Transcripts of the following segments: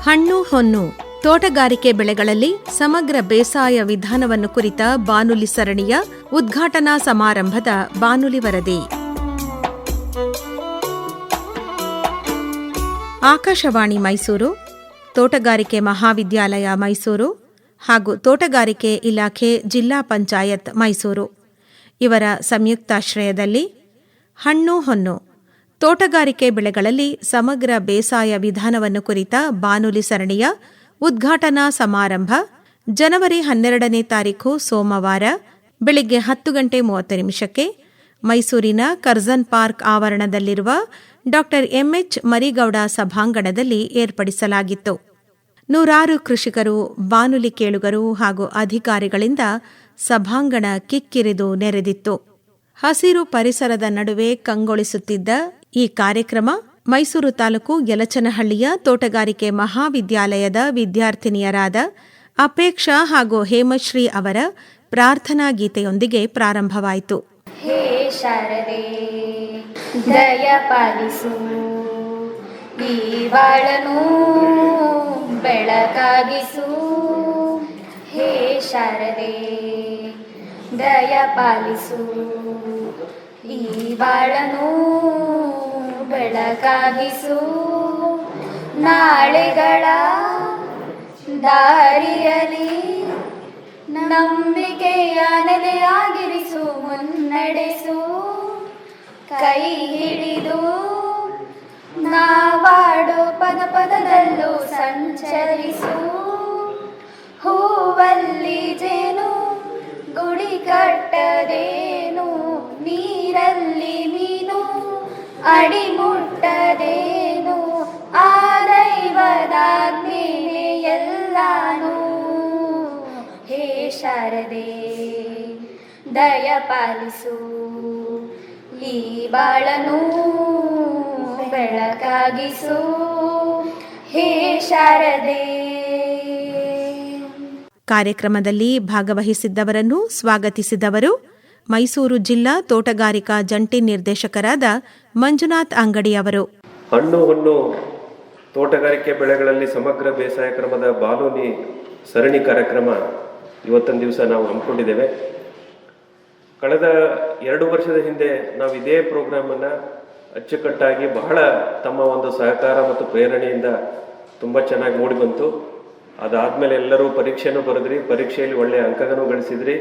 ಹಣ್ಣು ಹೊನ್ನು ತೋಟಗಾರಿಕೆ ಬೆಳೆಗಳಲ್ಲಿ ಸಮಗ್ರ ಬೇಸಾಯ ವಿಧಾನವನ್ನು ಕುರಿತ ಬಾನುಲಿ ಸರಣಿಯ ಉದ್ಘಾಟನಾ ಸಮಾರಂಭದ ಬಾನುಲಿ ವರದಿ. ಆಕಾಶವಾಣಿ ಮೈಸೂರು, ತೋಟಗಾರಿಕೆ ಮಹಾವಿದ್ಯಾಲಯ ಮೈಸೂರು ಹಾಗೂ ತೋಟಗಾರಿಕೆ ಇಲಾಖೆ ಜಿಲ್ಲಾ ಪಂಚಾಯತ್ ಮೈಸೂರು ಇವರ ಸಂಯುಕ್ತಾಶ್ರಯದಲ್ಲಿ ಹಣ್ಣು ಹೊನ್ನು ತೋಟಗಾರಿಕೆ ಬೆಳೆಗಳಲ್ಲಿ ಸಮಗ್ರ ಬೇಸಾಯ ವಿಧಾನವನ್ನು ಕುರಿತ ಬಾನುಲಿ ಸರಣಿಯ ಉದ್ಘಾಟನಾ ಸಮಾರಂಭ ಜನವರಿ 12ನೇ ತಾರೀಖು ಸೋಮವಾರ ಬೆಳಿಗ್ಗೆ 10:30 ಮೈಸೂರಿನ ಕರ್ಜನ್ ಪಾರ್ಕ್ ಆವರಣದಲ್ಲಿರುವ ಡಾ ಎಂಎಚ್ ಮರಿಗೌಡ ಸಭಾಂಗಣದಲ್ಲಿ ಏರ್ಪಡಿಸಲಾಗಿತ್ತು. ನೂರಾರು ಕೃಷಿಕರು, ಬಾನುಲಿ ಕೇಳುಗರು ಹಾಗೂ ಅಧಿಕಾರಿಗಳಿಂದ ಸಭಾಂಗಣ ಕಿಕ್ಕಿರಿದು ನೆರೆದಿತ್ತು. ಹಸಿರು ಪರಿಸರದ ನಡುವೆ ಕಂಗೊಳಿಸುತ್ತಿದ್ದ ಈ ಕಾರ್ಯಕ್ರಮ ಮೈಸೂರು ತಾಲೂಕು ಯಲಚನಹಳ್ಳಿಯ ತೋಟಗಾರಿಕೆ ಮಹಾವಿದ್ಯಾಲಯದ ವಿದ್ಯಾರ್ಥಿನಿಯರಾದ ಅಪೇಕ್ಷಾ ಹಾಗೂ ಹೇಮಶ್ರೀ ಅವರ ಪ್ರಾರ್ಥನಾ ಗೀತೆಯೊಂದಿಗೆ ಪ್ರಾರಂಭವಾಯಿತು. ಹೇ ಶಾರದೆ ದಯ ಪಾಲಿಸು, ಈ ಬಾಳನು ಬೆಳಕಾಗಿಸು. ಹೇ ಶಾರದೆ ದಯ ಪಾಲಿಸು, ಈ ಬಾಳನು ಬೆಳಕಾಗಿಸು. ನಾಳೆಗಳ ದಾರಿಯಲಿ ನಂಬಿಕೆಯ ನೆಲೆಯಾಗಿರಿಸು, ಮುನ್ನಡೆಸು. ಕೈ ಹಿಡಿದು ನಾವಾಡು ಪದ ಪದದಲ್ಲೂ ಸಂಚರಿಸು. ಹೂವಲ್ಲಿ ಜೇನು ಗುಡಿ ಕಟ್ಟದೇನು, ನೀರಲ್ಲಿ ಮೀನು ಅಡಿ ಮುಟ್ಟದೇನು. ಆ ದೈವದಾಜ್ಞೆನೇ ಎಲ್ಲಾನು. ಹೇ ಶಾರದೆ ದಯ ಪಾಲಿಸು, ಈ ಬಾಳನು ಬೆಳಕಾಗಿಸು. ಹೇ ಶಾರದೆ. ಕಾರ್ಯಕ್ರಮದಲ್ಲಿ ಭಾಗವಹಿಸಿದ್ದವರನ್ನು ಸ್ವಾಗತಿಸಿದವರು ಮೈಸೂರು ಜಿಲ್ಲಾ ತೋಟಗಾರಿಕಾ ಜಂಟಿ ನಿರ್ದೇಶಕರಾದ ಮಂಜುನಾಥ್ ಅಂಗಡಿ ಅವರು. ಹಣ್ಣು ಹೊನ್ನು ತೋಟಗಾರಿಕೆ ಬೆಳೆಗಳಲ್ಲಿ ಸಮಗ್ರ ಬೇಸಾಯ ಕ್ರಮದ ಬಾನುಲಿ ಸರಣಿ ಕಾರ್ಯಕ್ರಮ ಇವತ್ತಿನ ದಿವಸ ನಾವು ಹಮ್ಮಿಕೊಂಡಿದ್ದೇವೆ. ಕಳೆದ 2 ವರ್ಷದ ಹಿಂದೆ ನಾವು ಇದೇ ಪ್ರೋಗ್ರಾಮನ್ನು ಅಚ್ಚುಕಟ್ಟಾಗಿ ಬಹಳ ತಮ್ಮ ಒಂದು ಸಹಕಾರ ಮತ್ತು ಪ್ರೇರಣೆಯಿಂದ ತುಂಬ ಚೆನ್ನಾಗಿ ಮೂಡಿ ಬಂತು. ಅದಾದಮೇಲೆ ಎಲ್ಲರೂ ಪರೀಕ್ಷೆನೂ ಬರೆದ್ರಿ, ಪರೀಕ್ಷೆಯಲ್ಲಿ ಒಳ್ಳೆಯ ಅಂಕಗಳನ್ನು ಗಳಿಸಿದ್ರಿ.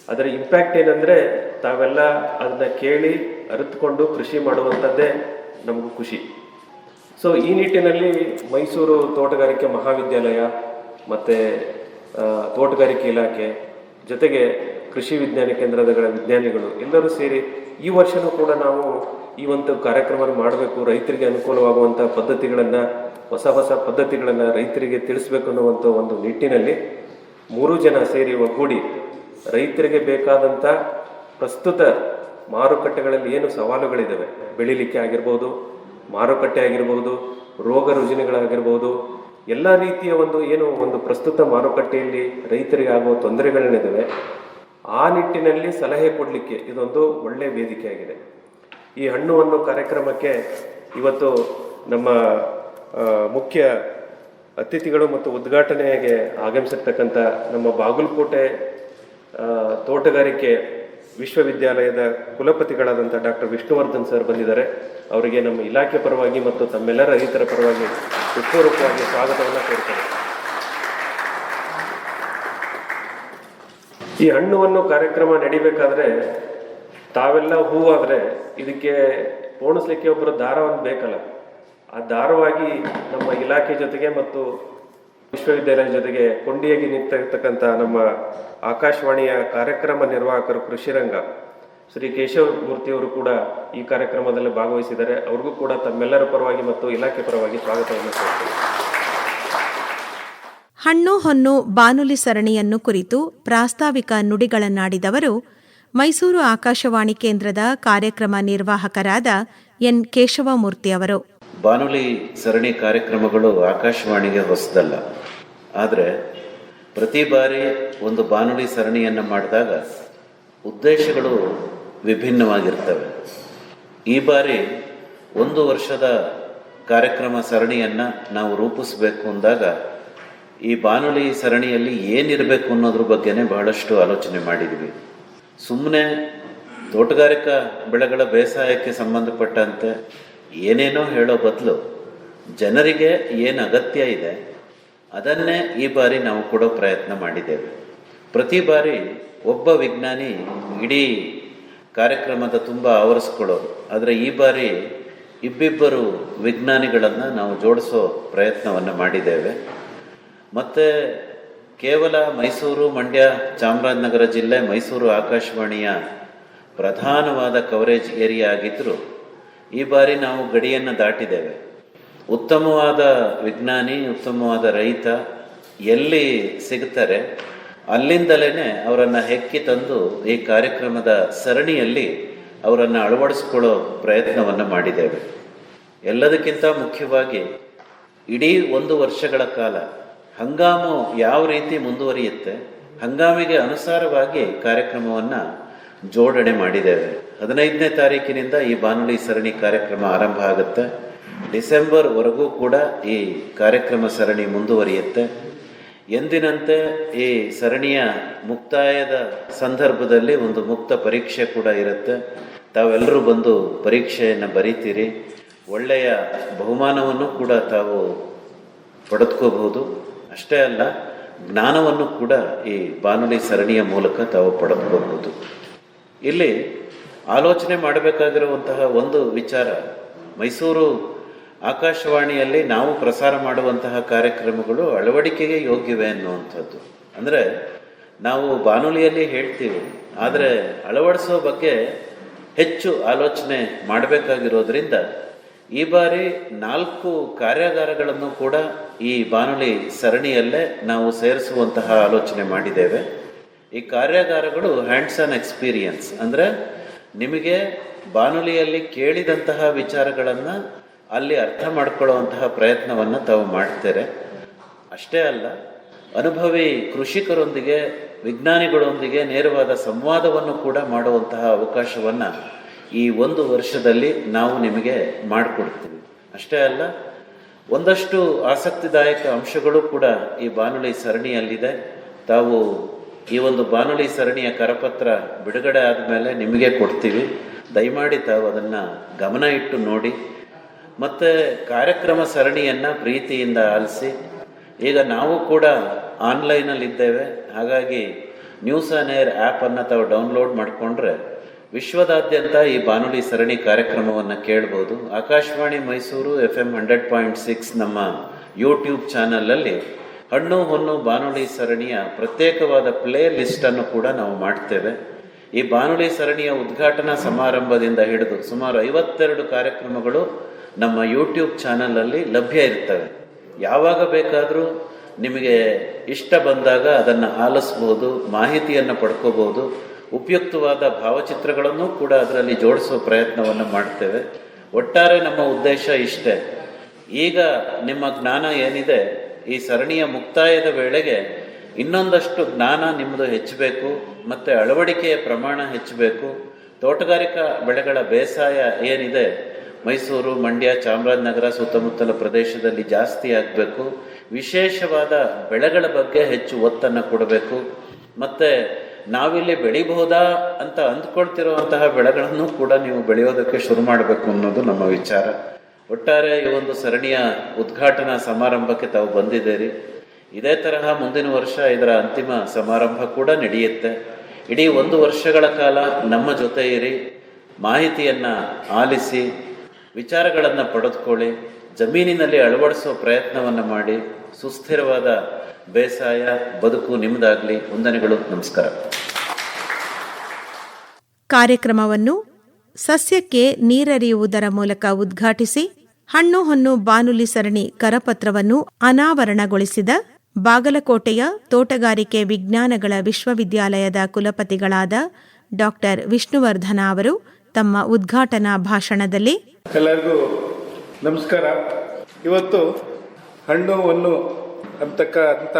ಅದರ ಇಂಪ್ಯಾಕ್ಟ್ ಏನಂದರೆ ತಾವೆಲ್ಲ ಅದನ್ನ ಕೇಳಿ ಅರಿತುಕೊಂಡು ಕೃಷಿ ಮಾಡುವಂಥದ್ದೇ ನಮಗೂ ಖುಷಿ. ಸೊ ಈ ನಿಟ್ಟಿನಲ್ಲಿ ಮೈಸೂರು ತೋಟಗಾರಿಕೆ ಮಹಾವಿದ್ಯಾಲಯ ಮತ್ತು ತೋಟಗಾರಿಕೆ ಇಲಾಖೆ ಜೊತೆಗೆ ಕೃಷಿ ವಿಜ್ಞಾನ ಕೇಂದ್ರಗಳ ವಿಜ್ಞಾನಿಗಳು ಎಲ್ಲರೂ ಸೇರಿ ಈ ವರ್ಷವೂ ಕೂಡ ನಾವು ಈ ಒಂದು ಕಾರ್ಯಕ್ರಮ ಮಾಡಬೇಕು, ರೈತರಿಗೆ ಅನುಕೂಲವಾಗುವಂಥ ಪದ್ಧತಿಗಳನ್ನು, ಹೊಸ ಹೊಸ ಪದ್ಧತಿಗಳನ್ನು ರೈತರಿಗೆ ತಿಳಿಸ್ಬೇಕು ಅನ್ನುವಂಥ ಒಂದು ನಿಟ್ಟಿನಲ್ಲಿ 3 ಜನ ಸೇರಿ ಒಗ್ಗೂಡಿ ರೈತರಿಗೆ ಬೇಕಾದಂಥ ಪ್ರಸ್ತುತ ಮಾರುಕಟ್ಟೆಗಳಲ್ಲಿ ಏನು ಸವಾಲುಗಳಿದ್ದಾವೆ, ಬೆಳಿಲಿಕ್ಕೆ ಆಗಿರ್ಬೋದು, ಮಾರುಕಟ್ಟೆ ಆಗಿರ್ಬೋದು, ರೋಗ ರುಜಿನಗಳಾಗಿರ್ಬೋದು, ಎಲ್ಲ ರೀತಿಯ ಒಂದು ಪ್ರಸ್ತುತ ಮಾರುಕಟ್ಟೆಯಲ್ಲಿ ರೈತರಿಗೆ ಆಗುವ ತೊಂದರೆಗಳೇನಿದ್ದಾವೆ ಆ ನಿಟ್ಟಿನಲ್ಲಿ ಸಲಹೆ ಕೊಡಲಿಕ್ಕೆ ಇದೊಂದು ಒಳ್ಳೆಯ ವೇದಿಕೆ ಆಗಿದೆ. ಈ ಹಣ್ಣು ಹೊನ್ನು ಕಾರ್ಯಕ್ರಮಕ್ಕೆ ಇವತ್ತು ನಮ್ಮ ಮುಖ್ಯ ಅತಿಥಿಗಳು ಮತ್ತು ಉದ್ಘಾಟನೆಗೆ ಆಗಮಿಸಿರ್ತಕ್ಕಂಥ ನಮ್ಮ ಬಾಗಲಕೋಟೆ ತೋಟಗಾರಿಕೆ ವಿಶ್ವವಿದ್ಯಾಲಯದ ಕುಲಪತಿಗಳಾದಂಥ ಡಾಕ್ಟರ್ ವಿಷ್ಣುವರ್ಧನ್ ಸರ್ ಬಂದಿದ್ದಾರೆ. ಅವರಿಗೆ ನಮ್ಮ ಇಲಾಖೆ ಪರವಾಗಿ ಮತ್ತು ತಮ್ಮೆಲ್ಲರ ರೈತರ ಪರವಾಗಿ ಹೃತ್ಪೂರ್ವಕವಾಗಿ ಸ್ವಾಗತವನ್ನು ಕೋರ್ತೇನೆ. ಈ ಹಣ್ಣು ಹೊನ್ನು ಕಾರ್ಯಕ್ರಮ ನಡಿಬೇಕಾದ್ರೆ ತಾವೆಲ್ಲ ಹೂವಾದರೆ ಇದಕ್ಕೆ ಪೋಣಿಸ್ಲಿಕ್ಕೆ ಒಬ್ಬರು ದಾರವನ್ನು ಬೇಕಲ್ಲ. ಆ ದಾರವಾಗಿ ನಮ್ಮ ಇಲಾಖೆ ಜೊತೆಗೆ ಮತ್ತು ವಿಶ್ವವಿದ್ಯಾಲಯ ಜೊತೆಗೆ ಕೊಂಡಿಯಾಗಿ ನಿಂತಿರ್ತಕ್ಕಂಥ ನಮ್ಮ ಆಕಾಶವಾಣಿಯ ಕಾರ್ಯಕ್ರಮ ನಿರ್ವಾಹಕರು ಕೃಷಿರಂಗ ಶ್ರೀ ಕೇಶವ ಮೂರ್ತಿಯವರು ಕೂಡ ಈ ಕಾರ್ಯಕ್ರಮದಲ್ಲಿ ಭಾಗವಹಿಸಿದ್ದಾರೆ. ಅವ್ರಿಗೂ ಕೂಡ ತಮ್ಮೆಲ್ಲರ ಪರವಾಗಿ ಮತ್ತು ಇಲಾಖೆ ಪರವಾಗಿ ಸ್ವಾಗತವನ್ನು ಕೋರುತ್ತೇನೆ. ಹಣ್ಣು ಹೊನ್ನು ಬಾನುಲಿ ಸರಣಿಯನ್ನು ಕುರಿತು ಪ್ರಾಸ್ತಾವಿಕ ನುಡಿಗಳನ್ನಾಡಿದವರು ಮೈಸೂರು ಆಕಾಶವಾಣಿ ಕೇಂದ್ರದ ಕಾರ್ಯಕ್ರಮ ನಿರ್ವಾಹಕರಾದ ಎನ್ ಕೇಶವಮೂರ್ತಿ ಅವರು. ಬಾನುಲಿ ಸರಣಿ ಕಾರ್ಯಕ್ರಮಗಳು ಆಕಾಶವಾಣಿಗೆ ಹೊಸದಲ್ಲ. ಆದರೆ ಪ್ರತಿ ಬಾರಿ ಒಂದು ಬಾನುಲಿ ಸರಣಿಯನ್ನು ಮಾಡಿದಾಗ ಉದ್ದೇಶಗಳು ವಿಭಿನ್ನವಾಗಿರ್ತವೆ. ಈ ಬಾರಿ 1 ವರ್ಷದ ಕಾರ್ಯಕ್ರಮ ಸರಣಿಯನ್ನು ನಾವು ರೂಪಿಸಬೇಕು ಅಂದಾಗ ಈ ಬಾನುಲಿ ಸರಣಿಯಲ್ಲಿ ಏನಿರಬೇಕು ಅನ್ನೋದ್ರ ಬಗ್ಗೆನೇ ಬಹಳಷ್ಟು ಆಲೋಚನೆ ಮಾಡಿದ್ವಿ. ಸುಮ್ಮನೆ ತೋಟಗಾರಿಕಾ ಬೆಳೆಗಳ ಬೇಸಾಯಕ್ಕೆ ಸಂಬಂಧಪಟ್ಟಂತೆ ಏನೇನೋ ಹೇಳೋ ಬದಲು ಜನರಿಗೆ ಏನು ಅಗತ್ಯ ಇದೆ ಅದನ್ನೇ ಈ ಬಾರಿ ನಾವು ಕೊಡೋ ಪ್ರಯತ್ನ ಮಾಡಿದ್ದೇವೆ. ಪ್ರತಿ ಬಾರಿ ಒಬ್ಬ ವಿಜ್ಞಾನಿ ಇಡೀ ಕಾರ್ಯಕ್ರಮದ ತುಂಬ ಆವರಿಸ್ಕೊಳ್ಳೋರು, ಆದರೆ ಈ ಬಾರಿ ಇಬ್ಬಿಬ್ಬರು ವಿಜ್ಞಾನಿಗಳನ್ನು ನಾವು ಜೋಡಿಸೋ ಪ್ರಯತ್ನವನ್ನು ಮಾಡಿದ್ದೇವೆ. ಮತ್ತು ಕೇವಲ ಮೈಸೂರು, ಮಂಡ್ಯ, ಚಾಮರಾಜನಗರ ಜಿಲ್ಲೆ, ಮೈಸೂರು ಆಕಾಶವಾಣಿಯ ಪ್ರಧಾನವಾದ ಕವರೇಜ್ ಏರಿಯಾ ಆಗಿದ್ದರೂ ಈ ಬಾರಿ ನಾವು ಗಡಿಯನ್ನು ದಾಟಿದ್ದೇವೆ. ಉತ್ತಮವಾದ ವಿಜ್ಞಾನಿ, ಉತ್ತಮವಾದ ರೈತ ಎಲ್ಲಿ ಸಿಗ್ತಾರೆ ಅಲ್ಲಿಂದಲೇ ಅವರನ್ನು ಹೆಕ್ಕಿ ತಂದು ಈ ಕಾರ್ಯಕ್ರಮದ ಸರಣಿಯಲ್ಲಿ ಅವರನ್ನು ಅಳವಡಿಸ್ಕೊಳ್ಳೋ ಪ್ರಯತ್ನವನ್ನು ಮಾಡಿದ್ದೇವೆ. ಎಲ್ಲದಕ್ಕಿಂತ ಮುಖ್ಯವಾಗಿ ಇಡೀ 1 ವರ್ಷಗಳ ಕಾಲ ಹಂಗಾಮು ಯಾವ ರೀತಿ ಮುಂದುವರಿಯುತ್ತೆ, ಹಂಗಾಮಿಗೆ ಅನುಸಾರವಾಗಿ ಕಾರ್ಯಕ್ರಮವನ್ನು ಜೋಡಣೆ ಮಾಡಿದ್ದೇವೆ. 15ನೇ ತಾರೀಕಿನಿಂದ ಈ ಬಾನುಲಿ ಸರಣಿ ಕಾರ್ಯಕ್ರಮ ಆರಂಭ ಆಗುತ್ತೆ. ಡಿಸೆಂಬರ್ವರೆಗೂ ಕೂಡ ಈ ಕಾರ್ಯಕ್ರಮ ಸರಣಿ ಮುಂದುವರಿಯುತ್ತೆ. ಎಂದಿನಂತೆ ಈ ಸರಣಿಯ ಮುಕ್ತಾಯದ ಸಂದರ್ಭದಲ್ಲಿ ಒಂದು ಮುಕ್ತ ಪರೀಕ್ಷೆ ಕೂಡ ಇರುತ್ತೆ. ತಾವೆಲ್ಲರೂ ಬಂದು ಪರೀಕ್ಷೆಯನ್ನು ಬರೀತೀರಿ. ಒಳ್ಳೆಯ ಬಹುಮಾನವನ್ನು ಕೂಡ ತಾವು ಪಡೆದುಕೋಬಹುದು. ಅಷ್ಟೇ ಅಲ್ಲ, ಜ್ಞಾನವನ್ನು ಕೂಡ ಈ ಬಾನುಲಿ ಸರಣಿಯ ಮೂಲಕ ತಾವು ಪಡೆದುಕೋಬಹುದು. ಇಲ್ಲಿ ಆಲೋಚನೆ ಮಾಡಬೇಕಾಗಿರುವಂತಹ ಒಂದು ವಿಚಾರ, ಮೈಸೂರು ಆಕಾಶವಾಣಿಯಲ್ಲಿ ನಾವು ಪ್ರಸಾರ ಮಾಡುವಂತಹ ಕಾರ್ಯಕ್ರಮಗಳು ಅಳವಡಿಕೆಗೆ ಯೋಗ್ಯವೆ ಅನ್ನುವಂಥದ್ದು. ಅಂದರೆ ನಾವು ಬಾನುಲಿಯಲ್ಲಿ ಹೇಳ್ತೀವಿ, ಆದರೆ ಅಳವಡಿಸೋ ಬಗ್ಗೆ ಹೆಚ್ಚು ಆಲೋಚನೆ ಮಾಡಬೇಕಾಗಿರೋದ್ರಿಂದ ಈ ಬಾರಿ 4 ಕಾರ್ಯಾಗಾರಗಳನ್ನು ಕೂಡ ಈ ಬಾನುಲಿ ಸರಣಿಯಲ್ಲೇ ನಾವು ಸೇರಿಸುವಂತಹ ಆಲೋಚನೆ ಮಾಡಿದ್ದೇವೆ. ಈ ಕಾರ್ಯಾಗಾರಗಳು ಹ್ಯಾಂಡ್ಸ್ ಆನ್ ಎಕ್ಸ್ಪೀರಿಯನ್ಸ್, ಅಂದರೆ ನಿಮಗೆ ಬಾನುಲಿಯಲ್ಲಿ ಕೇಳಿದಂತಹ ವಿಚಾರಗಳನ್ನು ಅಲ್ಲಿ ಅರ್ಥ ಮಾಡ್ಕೊಳ್ಳುವಂತಹ ಪ್ರಯತ್ನವನ್ನು ತಾವು ಮಾಡ್ತಾರೆ. ಅಷ್ಟೇ ಅಲ್ಲ, ಅನುಭವಿ ಕೃಷಿಕರೊಂದಿಗೆ, ವಿಜ್ಞಾನಿಗಳೊಂದಿಗೆ ನೇರವಾದ ಸಂವಾದವನ್ನು ಕೂಡ ಮಾಡುವಂತಹ ಅವಕಾಶವನ್ನು ಈ 1 ವರ್ಷದಲ್ಲಿ ನಾವು ನಿಮಗೆ ಮಾಡಿಕೊಡ್ತೀವಿ. ಅಷ್ಟೇ ಅಲ್ಲ, ಒಂದಷ್ಟು ಆಸಕ್ತಿದಾಯಕ ಅಂಶಗಳು ಕೂಡ ಈ ಬಾನುಲಿ ಸರಣಿಯಲ್ಲಿದೆ. ತಾವು ಈ ಒಂದು ಬಾನುಲಿ ಸರಣಿಯ ಕರಪತ್ರ ಬಿಡುಗಡೆ ಆದಮೇಲೆ ನಿಮಗೆ ಕೊಡ್ತೀವಿ. ದಯಮಾಡಿ ತಾವು ಅದನ್ನು ಗಮನ ಇಟ್ಟು ನೋಡಿ. ಮತ್ತು ಕಾರ್ಯಕ್ರಮ ಸರಣಿಯನ್ನು ಪ್ರೀತಿಯಿಂದ ಆಲಿಸಿ. ಈಗ ನಾವು ಕೂಡ ಆನ್ಲೈನಲ್ಲಿದ್ದೇವೆ, ಹಾಗಾಗಿ ನ್ಯೂಸ್ ಆನ್ ಏರ್ ಆ್ಯಪನ್ನು ತಾವು ಡೌನ್ಲೋಡ್ ಮಾಡಿಕೊಂಡ್ರೆ ವಿಶ್ವದಾದ್ಯಂತ ಈ ಬಾನುಲಿ ಸರಣಿ ಕಾರ್ಯಕ್ರಮವನ್ನು ಕೇಳ್ಬೋದು. ಆಕಾಶವಾಣಿ ಮೈಸೂರು FM 100.6 ನಮ್ಮ ಯೂಟ್ಯೂಬ್ ಚಾನಲಲ್ಲಿ ಹಣ್ಣು ಹೊನ್ನು ಬಾನುಲಿ ಸರಣಿಯ ಪ್ರತ್ಯೇಕವಾದ ಪ್ಲೇ ಲಿಸ್ಟನ್ನು ಕೂಡ ನಾವು ಮಾಡ್ತೇವೆ. ಈ ಬಾನುಲಿ ಸರಣಿಯ ಉದ್ಘಾಟನಾ ಸಮಾರಂಭದಿಂದ ಹಿಡಿದು ಸುಮಾರು 52 ಕಾರ್ಯಕ್ರಮಗಳು ನಮ್ಮ ಯೂಟ್ಯೂಬ್ ಚಾನಲಲ್ಲಿ ಲಭ್ಯ ಇರ್ತವೆ. ಯಾವಾಗ ಬೇಕಾದರೂ ನಿಮಗೆ ಇಷ್ಟ ಬಂದಾಗ ಅದನ್ನು ಆಲಿಸ್ಬೋದು, ಮಾಹಿತಿಯನ್ನು ಪಡ್ಕೋಬೋದು. ಉಪಯುಕ್ತವಾದ ಭಾವಚಿತ್ರಗಳನ್ನು ಕೂಡ ಅದರಲ್ಲಿ ಜೋಡಿಸೋ ಪ್ರಯತ್ನವನ್ನು ಮಾಡ್ತೇವೆ. ಒಟ್ಟಾರೆ ನಮ್ಮ ಉದ್ದೇಶ ಇಷ್ಟೇ, ಈಗ ನಿಮ್ಮ ಜ್ಞಾನ ಏನಿದೆ ಈ ಸರಣಿಯ ಮುಕ್ತಾಯದ ವೇಳೆಗೆ ಇನ್ನೊಂದಷ್ಟು ಜ್ಞಾನ ನಿಮ್ಮದು ಹೆಚ್ಚಬೇಕು, ಮತ್ತು ಅಳವಡಿಕೆಯ ಪ್ರಮಾಣ ಹೆಚ್ಚಬೇಕು. ತೋಟಗಾರಿಕಾ ಬೆಳೆಗಳ ಬೇಸಾಯ ಏನಿದೆ ಮೈಸೂರು, ಮಂಡ್ಯ, ಚಾಮರಾಜನಗರ ಸುತ್ತಮುತ್ತಲ ಪ್ರದೇಶದಲ್ಲಿ ಜಾಸ್ತಿ ಆಗಬೇಕು. ವಿಶೇಷವಾದ ಬೆಳೆಗಳ ಬಗ್ಗೆ ಹೆಚ್ಚು ಒತ್ತನ್ನು ಕೊಡಬೇಕು. ಮತ್ತು ನಾವಿಲ್ಲಿ ಬೆಳಿಬಹುದಾ ಅಂತ ಅಂದ್ಕೊಳ್ತಿರುವಂತಹ ಬೆಳೆಗಳನ್ನು ಕೂಡ ನೀವು ಬೆಳೆಯೋದಕ್ಕೆ ಶುರು ಮಾಡಬೇಕು ಅನ್ನೋದು ನಮ್ಮ ವಿಚಾರ. ಒಟ್ಟಾರೆ ಈ ಒಂದು ಸರಣಿಯ ಉದ್ಘಾಟನಾ ಸಮಾರಂಭಕ್ಕೆ ತಾವು ಬಂದಿದ್ದೀರಿ. ಇದೇ ತರಹ ಮುಂದಿನ ವರ್ಷ ಇದರ ಅಂತಿಮ ಸಮಾರಂಭ ಕೂಡ ನಡೆಯುತ್ತೆ. ಇಡೀ 1 ವರ್ಷಗಳ ಕಾಲ ನಮ್ಮ ಜೊತೆ ಇರಿ, ಮಾಹಿತಿಯನ್ನು ಆಲಿಸಿ, ವಿಚಾರಗಳನ್ನು ಪಡೆದುಕೊಳ್ಳಿ, ಜಮೀನಿನಲ್ಲಿ ಅಳವಡಿಸೋ ಪ್ರಯತ್ನವನ್ನು ಮಾಡಿ. ಸುಸ್ಥಿರವಾದ ಬೇಸಾಯ ಬದುಕು ನಿಮ್ಮದಾಗಲಿ. ವಂದನೆಗಳು, ನಮಸ್ಕಾರ. ಕಾರ್ಯಕ್ರಮವನ್ನು ಸಸ್ಯಕ್ಕೆ ನೀರೆರೆಯುವುದರ ಮೂಲಕ ಉದ್ಘಾಟಿಸಿ ಹಣ್ಣು ಹೊನ್ನು ಬಾನುಲಿ ಸರಣಿ ಕರಪತ್ರವನ್ನು ಅನಾವರಣಗೊಳಿಸಿದ ಬಾಗಲಕೋಟೆಯ ತೋಟಗಾರಿಕೆ ವಿಜ್ಞಾನಗಳ ವಿಶ್ವವಿದ್ಯಾಲಯದ ಕುಲಪತಿಗಳಾದ ಡಾಕ್ಟರ್ ವಿಷ್ಣುವರ್ಧನ ಅವರು ತಮ್ಮ ಉದ್ಘಾಟನಾ ಭಾಷಣದಲ್ಲಿ ಎಲ್ಲರಿಗೂ ನಮಸ್ಕಾರ. ಇವತ್ತು ಹಣ್ಣು ಹೊನ್ನು ಅಂತಕ್ಕಂಥ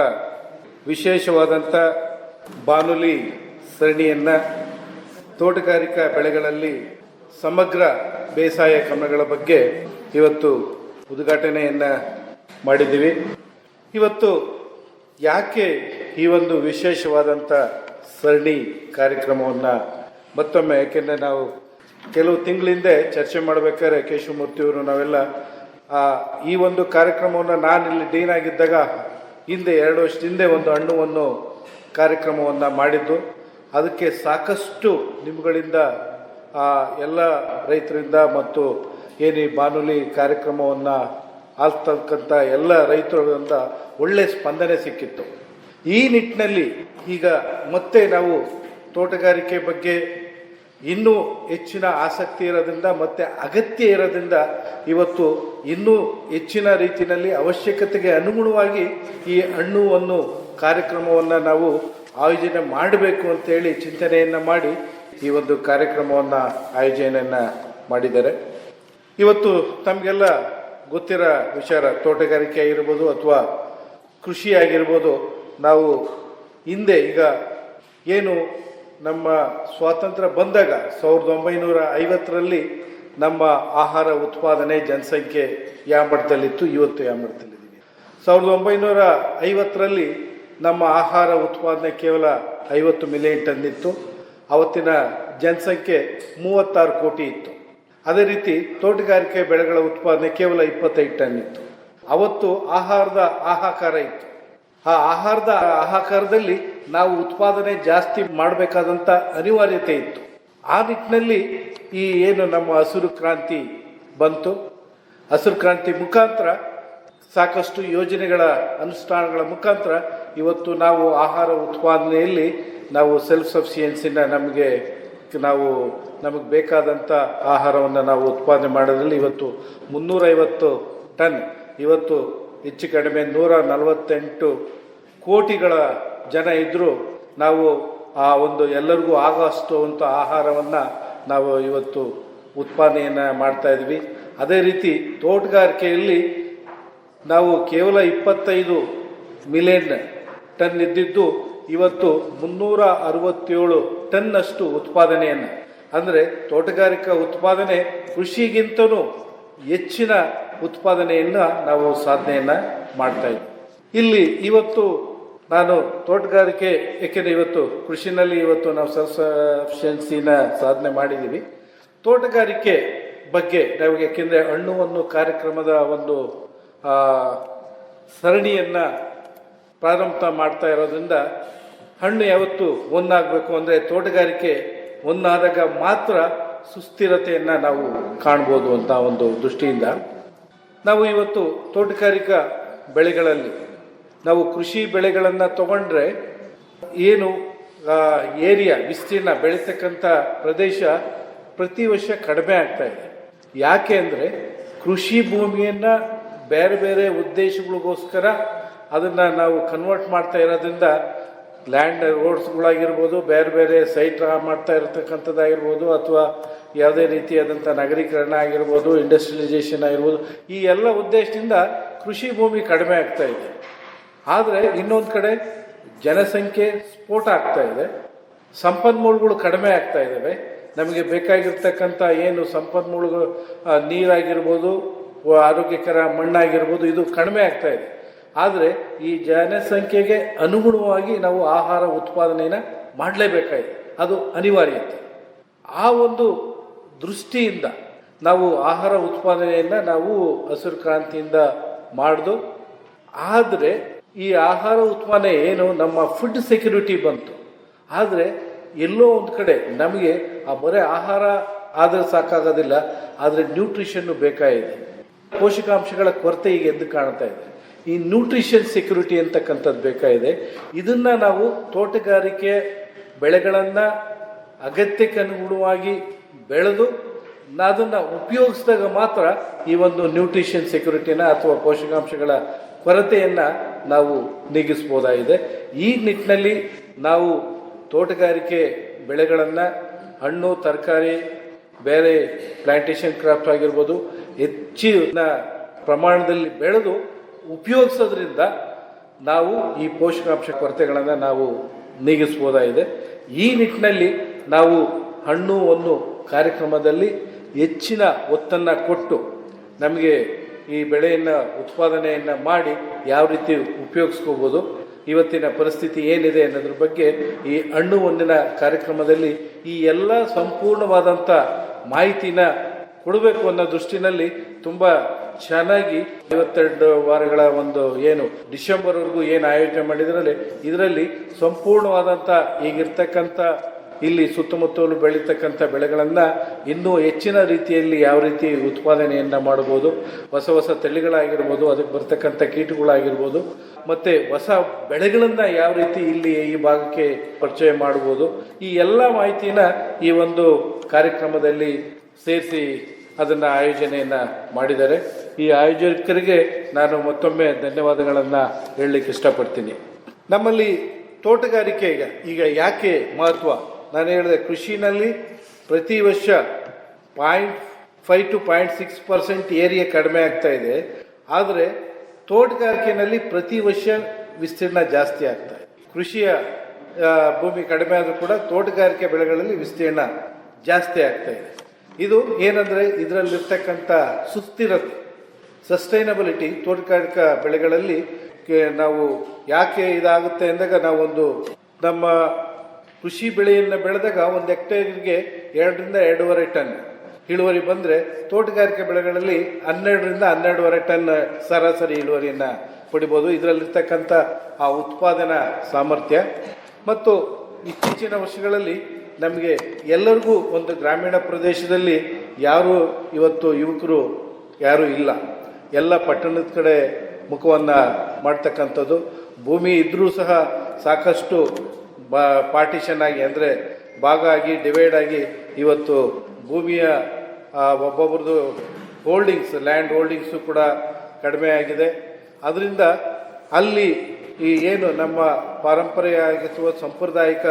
ವಿಶೇಷವಾದಂಥ ಬಾನುಲಿ ಸರಣಿಯನ್ನು ತೋಟಗಾರಿಕಾ ಬೆಳೆಗಳಲ್ಲಿ ಸಮಗ್ರ ಬೇಸಾಯ ಕ್ರಮಗಳ ಬಗ್ಗೆ ಇವತ್ತು ಉದ್ಘಾಟನೆಯನ್ನು ಮಾಡಿದ್ದೀವಿ. ಇವತ್ತು ಯಾಕೆ ಈ ಒಂದು ವಿಶೇಷವಾದಂಥ ಸರಣಿ ಕಾರ್ಯಕ್ರಮವನ್ನು ಮತ್ತೊಮ್ಮೆ, ಯಾಕೆಂದರೆ ನಾವು ಕೆಲವು ತಿಂಗಳಿಂದ ಚರ್ಚೆ ಮಾಡಬೇಕಾದ್ರೆ ಕೇಶವಮೂರ್ತಿಯವರು ನಾವೆಲ್ಲ ಈ ಒಂದು ಕಾರ್ಯಕ್ರಮವನ್ನು ನಾನು ಇಲ್ಲಿ ಡೀನ್ ಆಗಿದ್ದಾಗ ಹಿಂದೆ 2 ವರ್ಷದ ಹಿಂದೆ ಒಂದು ಹಣ್ಣುವನ್ನು ಕಾರ್ಯಕ್ರಮವನ್ನು ಮಾಡಿದ್ದು. ಅದಕ್ಕೆ ಸಾಕಷ್ಟು ನಿಮ್ಮಗಳಿಂದ ಎಲ್ಲ ರೈತರಿಂದ ಮತ್ತು ಏನು ಈ ಬಾನುಲಿ ಕಾರ್ಯಕ್ರಮವನ್ನು ಆಲ್ತಕ್ಕಂಥ ಎಲ್ಲ ರೈತರಿಂದ ಒಳ್ಳೆಯ ಸ್ಪಂದನೆ ಸಿಕ್ಕಿತ್ತು. ಈ ನಿಟ್ಟಿನಲ್ಲಿ ಈಗ ಮತ್ತೆ ನಾವು ತೋಟಗಾರಿಕೆ ಬಗ್ಗೆ ಇನ್ನೂ ಹೆಚ್ಚಿನ ಆಸಕ್ತಿ ಇರೋದ್ರಿಂದ ಮತ್ತು ಅಗತ್ಯ ಇರೋದ್ರಿಂದ ಇವತ್ತು ಇನ್ನೂ ಹೆಚ್ಚಿನ ರೀತಿಯಲ್ಲಿ ಅವಶ್ಯಕತೆಗೆ ಅನುಗುಣವಾಗಿ ಈ ಹಣ್ಣುವನ್ನು ಕಾರ್ಯಕ್ರಮವನ್ನು ನಾವು ಆಯೋಜನೆ ಮಾಡಬೇಕು ಅಂತೇಳಿ ಚಿಂತನೆಯನ್ನು ಮಾಡಿ ಈ ಒಂದು ಕಾರ್ಯಕ್ರಮವನ್ನು ಆಯೋಜನೆಯನ್ನು ಮಾಡಿದ್ದಾರೆ. ಇವತ್ತು ತಮಗೆಲ್ಲ ಗೊತ್ತಿರೋ ವಿಚಾರ, ತೋಟಗಾರಿಕೆ ಆಗಿರ್ಬೋದು ಅಥವಾ ಕೃಷಿ ಆಗಿರ್ಬೋದು, ನಾವು ಹಿಂದೆ ಈಗ ಏನು ನಮ್ಮ ಸ್ವಾತಂತ್ರ್ಯ ಬಂದಾಗ 1950ರಲ್ಲಿ ನಮ್ಮ ಆಹಾರ ಉತ್ಪಾದನೆ ಜನಸಂಖ್ಯೆ ಯಾವ ಮಟ್ಟದಲ್ಲಿತ್ತು, ಇವತ್ತು ಯಾವ ಮಟ್ಟದಲ್ಲಿದ್ದೀವಿ. 1950ರಲ್ಲಿ ನಮ್ಮ ಆಹಾರ ಉತ್ಪಾದನೆ ಕೇವಲ 50 ಮಿಲಿಯನ್ ಟನ್ ಇತ್ತು. ಅವತ್ತಿನ ಜನಸಂಖ್ಯೆ 36 ಕೋಟಿ ಇತ್ತು. ಅದೇ ರೀತಿ ತೋಟಗಾರಿಕೆ ಬೆಳೆಗಳ ಉತ್ಪಾದನೆ ಕೇವಲ 25 ಟನ್ ಇತ್ತು. ಅವತ್ತು ಆಹಾರದ ಹಾಹಾಕಾರ ಇತ್ತು. ಆ ಆಹಾರದ ಹಾಹಾಕಾರದಲ್ಲಿ ನಾವು ಉತ್ಪಾದನೆ ಜಾಸ್ತಿ ಮಾಡಬೇಕಾದಂಥ ಅನಿವಾರ್ಯತೆ ಇತ್ತು. ಆ ನಿಟ್ಟಿನಲ್ಲಿ ಈ ಏನು ನಮ್ಮ ಹಸಿರು ಕ್ರಾಂತಿ ಬಂತು, ಹಸಿರು ಕ್ರಾಂತಿ ಮುಖಾಂತರ ಸಾಕಷ್ಟು ಯೋಜನೆಗಳ ಅನುಷ್ಠಾನಗಳ ಮುಖಾಂತರ ಇವತ್ತು ನಾವು ಆಹಾರ ಉತ್ಪಾದನೆಯಲ್ಲಿ ನಾವು ಸೆಲ್ಫ್ ಸಫಿಷಿಯನ್ಸಿನ ನಮಗೆ ಬೇಕಾದಂಥ ಆಹಾರವನ್ನು ನಾವು ಉತ್ಪಾದನೆ ಮಾಡೋದ್ರಲ್ಲಿ ಇವತ್ತು 350 ಟನ್, ಇವತ್ತು ಹೆಚ್ಚು ಕಡಿಮೆ 148 ಕೋಟಿಗಳ ಜನ ಇದ್ದರೂ ನಾವು ಆ ಒಂದು ಎಲ್ಲರಿಗೂ ಆಗೋಷ್ಟು ಅಂತ ಆಹಾರವನ್ನು ನಾವು ಇವತ್ತು ಉತ್ಪಾದನೆಯನ್ನು ಮಾಡ್ತಾ ಇದ್ವಿ. ಅದೇ ರೀತಿ ತೋಟಗಾರಿಕೆಯಲ್ಲಿ ನಾವು ಕೇವಲ 25 ಮಿಲಿಯನ್ ಟನ್ ಇದ್ದಿದ್ದು ಇವತ್ತು 367 ಟನ್ನಷ್ಟು ಉತ್ಪಾದನೆಯನ್ನು, ಅಂದರೆ ತೋಟಗಾರಿಕಾ ಉತ್ಪಾದನೆ ಕೃಷಿಗಿಂತಲೂ ಹೆಚ್ಚಿನ ಉತ್ಪಾದನೆಯನ್ನು ನಾವು ಸಾಧನೆಯನ್ನು ಮಾಡ್ತಾ ಇದ್ದೀವಿ. ಇಲ್ಲಿ ಇವತ್ತು ನಾನು ತೋಟಗಾರಿಕೆ, ಏಕೆಂದರೆ ಇವತ್ತು ಕೃಷಿನಲ್ಲಿ ಇವತ್ತು ನಾವು ಸೆಲ್ಫ್ ಸಫಿಷಿಯನ್ಸಿನ ಸಾಧನೆ ಮಾಡಿದ್ದೀವಿ. ತೋಟಗಾರಿಕೆ ಬಗ್ಗೆ ನಾವು ಯಾಕೆಂದರೆ ಹಣ್ಣುವನ್ನು ಕಾರ್ಯಕ್ರಮದ ಒಂದು ಸರಣಿಯನ್ನು ಪ್ರಾರಂಭ ಮಾಡ್ತಾ ಇರೋದ್ರಿಂದ ಹಣ್ಣು ಯಾವತ್ತು ಒಂದಾಗಬೇಕು ಅಂದರೆ ತೋಟಗಾರಿಕೆ ಒಂದಾದಾಗ ಮಾತ್ರ ಸುಸ್ಥಿರತೆಯನ್ನು ನಾವು ಕಾಣ್ಬೋದು ಅಂತ ಒಂದು ದೃಷ್ಟಿಯಿಂದ ನಾವು ಇವತ್ತು ತೋಟಗಾರಿಕಾ ಬೆಳೆಗಳಲ್ಲಿ ನಾವು ಕೃಷಿ ಬೆಳೆಗಳನ್ನು ತಗೊಂಡ್ರೆ ಏನು ಏರಿಯಾ ವಿಸ್ತೀರ್ಣ ಬೆಳೀತಕ್ಕಂಥ ಪ್ರದೇಶ ಪ್ರತಿ ವರ್ಷ ಕಡಿಮೆ ಆಗ್ತಾ ಇದೆ. ಯಾಕೆ ಅಂದರೆ ಕೃಷಿ ಭೂಮಿಯನ್ನು ಬೇರೆ ಬೇರೆ ಉದ್ದೇಶಗಳಿಗೋಸ್ಕರ ಅದನ್ನು ನಾವು ಕನ್ವರ್ಟ್ ಮಾಡ್ತಾ ಇರೋದ್ರಿಂದ ಲ್ಯಾಂಡ್ ರೋಡ್ಸ್ಗಳಾಗಿರ್ಬೋದು, ಬೇರೆ ಬೇರೆ ಸೈಟ್ ಮಾಡ್ತಾ ಇರತಕ್ಕಂಥದ್ದಾಗಿರ್ಬೋದು, ಅಥವಾ ಯಾವುದೇ ರೀತಿಯಾದಂಥ ನಗರೀಕರಣ ಆಗಿರ್ಬೋದು, ಇಂಡಸ್ಟ್ರಿಯಲೈಸೇಷನ್ ಆಗಿರ್ಬೋದು, ಈ ಎಲ್ಲ ಉದ್ದೇಶದಿಂದ ಕೃಷಿ ಭೂಮಿ ಕಡಿಮೆ ಆಗ್ತಾ ಇದೆ. ಆದರೆ ಇನ್ನೊಂದು ಕಡೆ ಜನಸಂಖ್ಯೆ ಸ್ಫೋಟ ಆಗ್ತಾ ಇದೆ, ಸಂಪನ್ಮೂಲಗಳು ಕಡಿಮೆ ಆಗ್ತಾ ಇದ್ದಾವೆ. ನಮಗೆ ಬೇಕಾಗಿರ್ತಕ್ಕಂಥ ಏನು ಸಂಪನ್ಮೂಲಗಳು ನೀರಾಗಿರ್ಬೋದು, ಆರೋಗ್ಯಕರ ಮಣ್ಣಾಗಿರ್ಬೋದು, ಇದು ಕಡಿಮೆ ಆಗ್ತಾ ಇದೆ. ಆದರೆ ಈ ಜನಸಂಖ್ಯೆಗೆ ಅನುಗುಣವಾಗಿ ನಾವು ಆಹಾರ ಉತ್ಪಾದನೆಯನ್ನು ಮಾಡಲೇಬೇಕಾಗಿದೆ, ಅದು ಅನಿವಾರ್ಯತೆ. ಆ ಒಂದು ದೃಷ್ಟಿಯಿಂದ ನಾವು ಆಹಾರ ಉತ್ಪಾದನೆಯನ್ನು ನಾವು ಹಸಿರು ಕ್ರಾಂತಿಯಿಂದ ಮಾಡಿದು. ಆದರೆ ಈ ಆಹಾರ ಉತ್ಪಾದನೆ ಏನು ನಮ್ಮ ಫುಡ್ ಸೆಕ್ಯೂರಿಟಿ ಬಂತು. ಆದರೆ ಎಲ್ಲೋ ಒಂದು ಕಡೆ ನಮಗೆ ಆ ಬರೀ ಆಹಾರ ಆದರೆ ಸಾಕಾಗೋದಿಲ್ಲ, ಆದರೆ ನ್ಯೂಟ್ರಿಷನ್ನು ಬೇಕಾಗಿದೆ. ಪೋಷಕಾಂಶಗಳ ಕೊರತೆ ಈಗ ಎದ್ದು ಕಾಣ್ತಾ ಇದೆ. ಈ ನ್ಯೂಟ್ರಿಷನ್ ಸೆಕ್ಯೂರಿಟಿ ಅಂತಕ್ಕಂಥದ್ದು ಬೇಕಾಗಿದೆ. ಇದನ್ನು ನಾವು ತೋಟಗಾರಿಕೆ ಬೆಳೆಗಳನ್ನು ಅಗತ್ಯಕ್ಕೆ ಅನುಗುಣವಾಗಿ ಬೆಳೆದು ಅದನ್ನು ಉಪಯೋಗಿಸಿದಾಗ ಮಾತ್ರ ಈ ಒಂದು ನ್ಯೂಟ್ರಿಷನ್ ಸೆಕ್ಯೂರಿಟಿನ ಅಥವಾ ಪೋಷಕಾಂಶಗಳ ಕೊರತೆಯನ್ನು ನಾವು ನೀಗಿಸ್ಬೋದಾಗಿದೆ. ಈ ನಿಟ್ಟಿನಲ್ಲಿ ನಾವು ತೋಟಗಾರಿಕೆ ಬೆಳೆಗಳನ್ನು ಹಣ್ಣು ತರಕಾರಿ ಬೇರೆ ಪ್ಲಾಂಟೇಶನ್ ಕ್ರಾಫ್ಟ್ ಆಗಿರ್ಬೋದು ಹೆಚ್ಚಿನ ಪ್ರಮಾಣದಲ್ಲಿ ಬೆಳೆದು ಉಪಯೋಗಿಸೋದ್ರಿಂದ ನಾವು ಈ ಪೋಷಕಾಂಶ ಕೊರತೆಗಳನ್ನು ನಾವು ನೀಗಿಸ್ಬೋದಾಗಿದೆ. ಈ ನಿಟ್ಟಿನಲ್ಲಿ ನಾವು ಹಣ್ಣು ಕಾರ್ಯಕ್ರಮದಲ್ಲಿ ಹೆಚ್ಚಿನ ಒತ್ತನ್ನು ಕೊಟ್ಟು ನಮಗೆ ಈ ಬೆಳೆಯನ್ನು ಉತ್ಪಾದನೆಯನ್ನು ಮಾಡಿ ಯಾವ ರೀತಿ ಉಪಯೋಗಿಸ್ಕೋಬೋದು, ಇವತ್ತಿನ ಪರಿಸ್ಥಿತಿ ಏನಿದೆ ಅನ್ನೋದ್ರ ಬಗ್ಗೆ ಈ ಹಣ್ಣು ಒಂದಿನ ಕಾರ್ಯಕ್ರಮದಲ್ಲಿ ಈ ಎಲ್ಲ ಸಂಪೂರ್ಣವಾದಂಥ ಮಾಹಿತಿನ ಕೊಡಬೇಕು ಅನ್ನೋ ದೃಷ್ಟಿನಲ್ಲಿ ತುಂಬ ಚೆನ್ನಾಗಿ 52 ವಾರಗಳ ಒಂದು ಏನು ಡಿಸೆಂಬರ್ವರೆಗೂ ಏನು ಆಯೋಜನೆ ಮಾಡಿದ್ರಲ್ಲಿ ಇದರಲ್ಲಿ ಸಂಪೂರ್ಣವಾದಂಥ ಈಗಿರ್ತಕ್ಕಂಥ ಇಲ್ಲಿ ಸುತ್ತಮುತ್ತಲು ಬೆಳೀತಕ್ಕಂಥ ಬೆಳೆಗಳನ್ನು ಇನ್ನೂ ಹೆಚ್ಚಿನ ರೀತಿಯಲ್ಲಿ ಯಾವ ರೀತಿ ಉತ್ಪಾದನೆಯನ್ನು ಮಾಡ್ಬೋದು, ಹೊಸ ಹೊಸ ತಳಿಗಳಾಗಿರ್ಬೋದು, ಅದಕ್ಕೆ ಬರ್ತಕ್ಕಂಥ ಕೀಟಗಳಾಗಿರ್ಬೋದು, ಮತ್ತು ಹೊಸ ಬೆಳೆಗಳನ್ನು ಯಾವ ರೀತಿ ಇಲ್ಲಿ ಈ ಭಾಗಕ್ಕೆ ಪರಿಚಯ ಮಾಡ್ಬೋದು, ಈ ಎಲ್ಲ ಮಾಹಿತಿನ ಈ ಒಂದು ಕಾರ್ಯಕ್ರಮದಲ್ಲಿ ಸೇರಿಸಿ ಅದನ್ನು ಆಯೋಜನೆಯನ್ನು ಮಾಡಿದ್ದಾರೆ. ಈ ಆಯೋಜಕರಿಗೆ ನಾನು ಮತ್ತೊಮ್ಮೆ ಧನ್ಯವಾದಗಳನ್ನು ಹೇಳಲಿಕ್ಕೆ ಇಷ್ಟಪಡ್ತೀನಿ. ನಮ್ಮಲ್ಲಿ ತೋಟಗಾರಿಕೆ ಈಗ ಯಾಕೆ ಮಹತ್ವ, ನಾನು ಹೇಳಿದೆ ಕೃಷಿನಲ್ಲಿ ಪ್ರತಿ ವರ್ಷ 0.5 to 0.6% ಏರಿಯಾ ಕಡಿಮೆ ಆಗ್ತಾ ಇದೆ. ಆದರೆ ತೋಟಗಾರಿಕೆಯಲ್ಲಿ ಪ್ರತಿ ವರ್ಷ ವಿಸ್ತೀರ್ಣ ಜಾಸ್ತಿ ಆಗ್ತಾ ಇದೆ. ಕೃಷಿಯ ಭೂಮಿ ಕಡಿಮೆ ಆದರೂ ಕೂಡ ತೋಟಗಾರಿಕೆ ಬೆಳೆಗಳಲ್ಲಿ ವಿಸ್ತೀರ್ಣ ಜಾಸ್ತಿ ಆಗ್ತಾ ಇದೆ. ಇದು ಏನಂದರೆ ಇದರಲ್ಲಿರ್ತಕ್ಕಂಥ ಸುಸ್ಥಿರತೆ, ಸಸ್ಟೈನಬಿಲಿಟಿ ತೋಟಗಾರಿಕಾ ಬೆಳೆಗಳಲ್ಲಿ ನಾವು ಯಾಕೆ ಇದಾಗುತ್ತೆ ಅಂದಾಗ ನಾವೊಂದು ನಮ್ಮ ಕೃಷಿ ಬೆಳೆಯನ್ನು ಬೆಳೆದಾಗ 1 ಹೆಕ್ಟೇರ್ಗೆ 2 ರಿಂದ 2.5 ಟನ್ ಇಳುವರಿ ಬಂದರೆ ತೋಟಗಾರಿಕೆ ಬೆಳೆಗಳಲ್ಲಿ 12 ರಿಂದ 12.5 ಟನ್ ಸರಾಸರಿ ಇಳುವರಿಯನ್ನು ಪಡಿಬೋದು. ಇದರಲ್ಲಿರ್ತಕ್ಕಂಥ ಆ ಉತ್ಪಾದನಾ ಸಾಮರ್ಥ್ಯ ಮತ್ತು ಇತ್ತೀಚಿನ ವರ್ಷಗಳಲ್ಲಿ ನಮಗೆ ಎಲ್ಲರಿಗೂ ಒಂದು ಗ್ರಾಮೀಣ ಪ್ರದೇಶದಲ್ಲಿ ಯಾರು ಇವತ್ತು ಯುವಕರು ಯಾರೂ ಇಲ್ಲ, ಎಲ್ಲ ಪಟ್ಟಣದ ಕಡೆ ಮುಖವನ್ನು ಮಾಡ್ತಕ್ಕಂಥದ್ದು. ಭೂಮಿ ಇದ್ದರೂ ಸಹ ಸಾಕಷ್ಟು ಪಾರ್ಟಿಷನ್ ಆಗಿ ಅಂದರೆ ಭಾಗ ಆಗಿ ಡಿವೈಡ್ ಆಗಿ ಇವತ್ತು ಭೂಮಿಯ ಒಬ್ಬೊಬ್ರದ್ದು ಹೋಲ್ಡಿಂಗ್ಸ್, ಲ್ಯಾಂಡ್ ಹೋಲ್ಡಿಂಗ್ಸು ಕೂಡ ಕಡಿಮೆ ಆಗಿದೆ. ಅದರಿಂದ ಅಲ್ಲಿ ಈ ಏನು ನಮ್ಮ ಪಾರಂಪರ್ಯ ಅಥವಾ ಸಾಂಪ್ರದಾಯಿಕ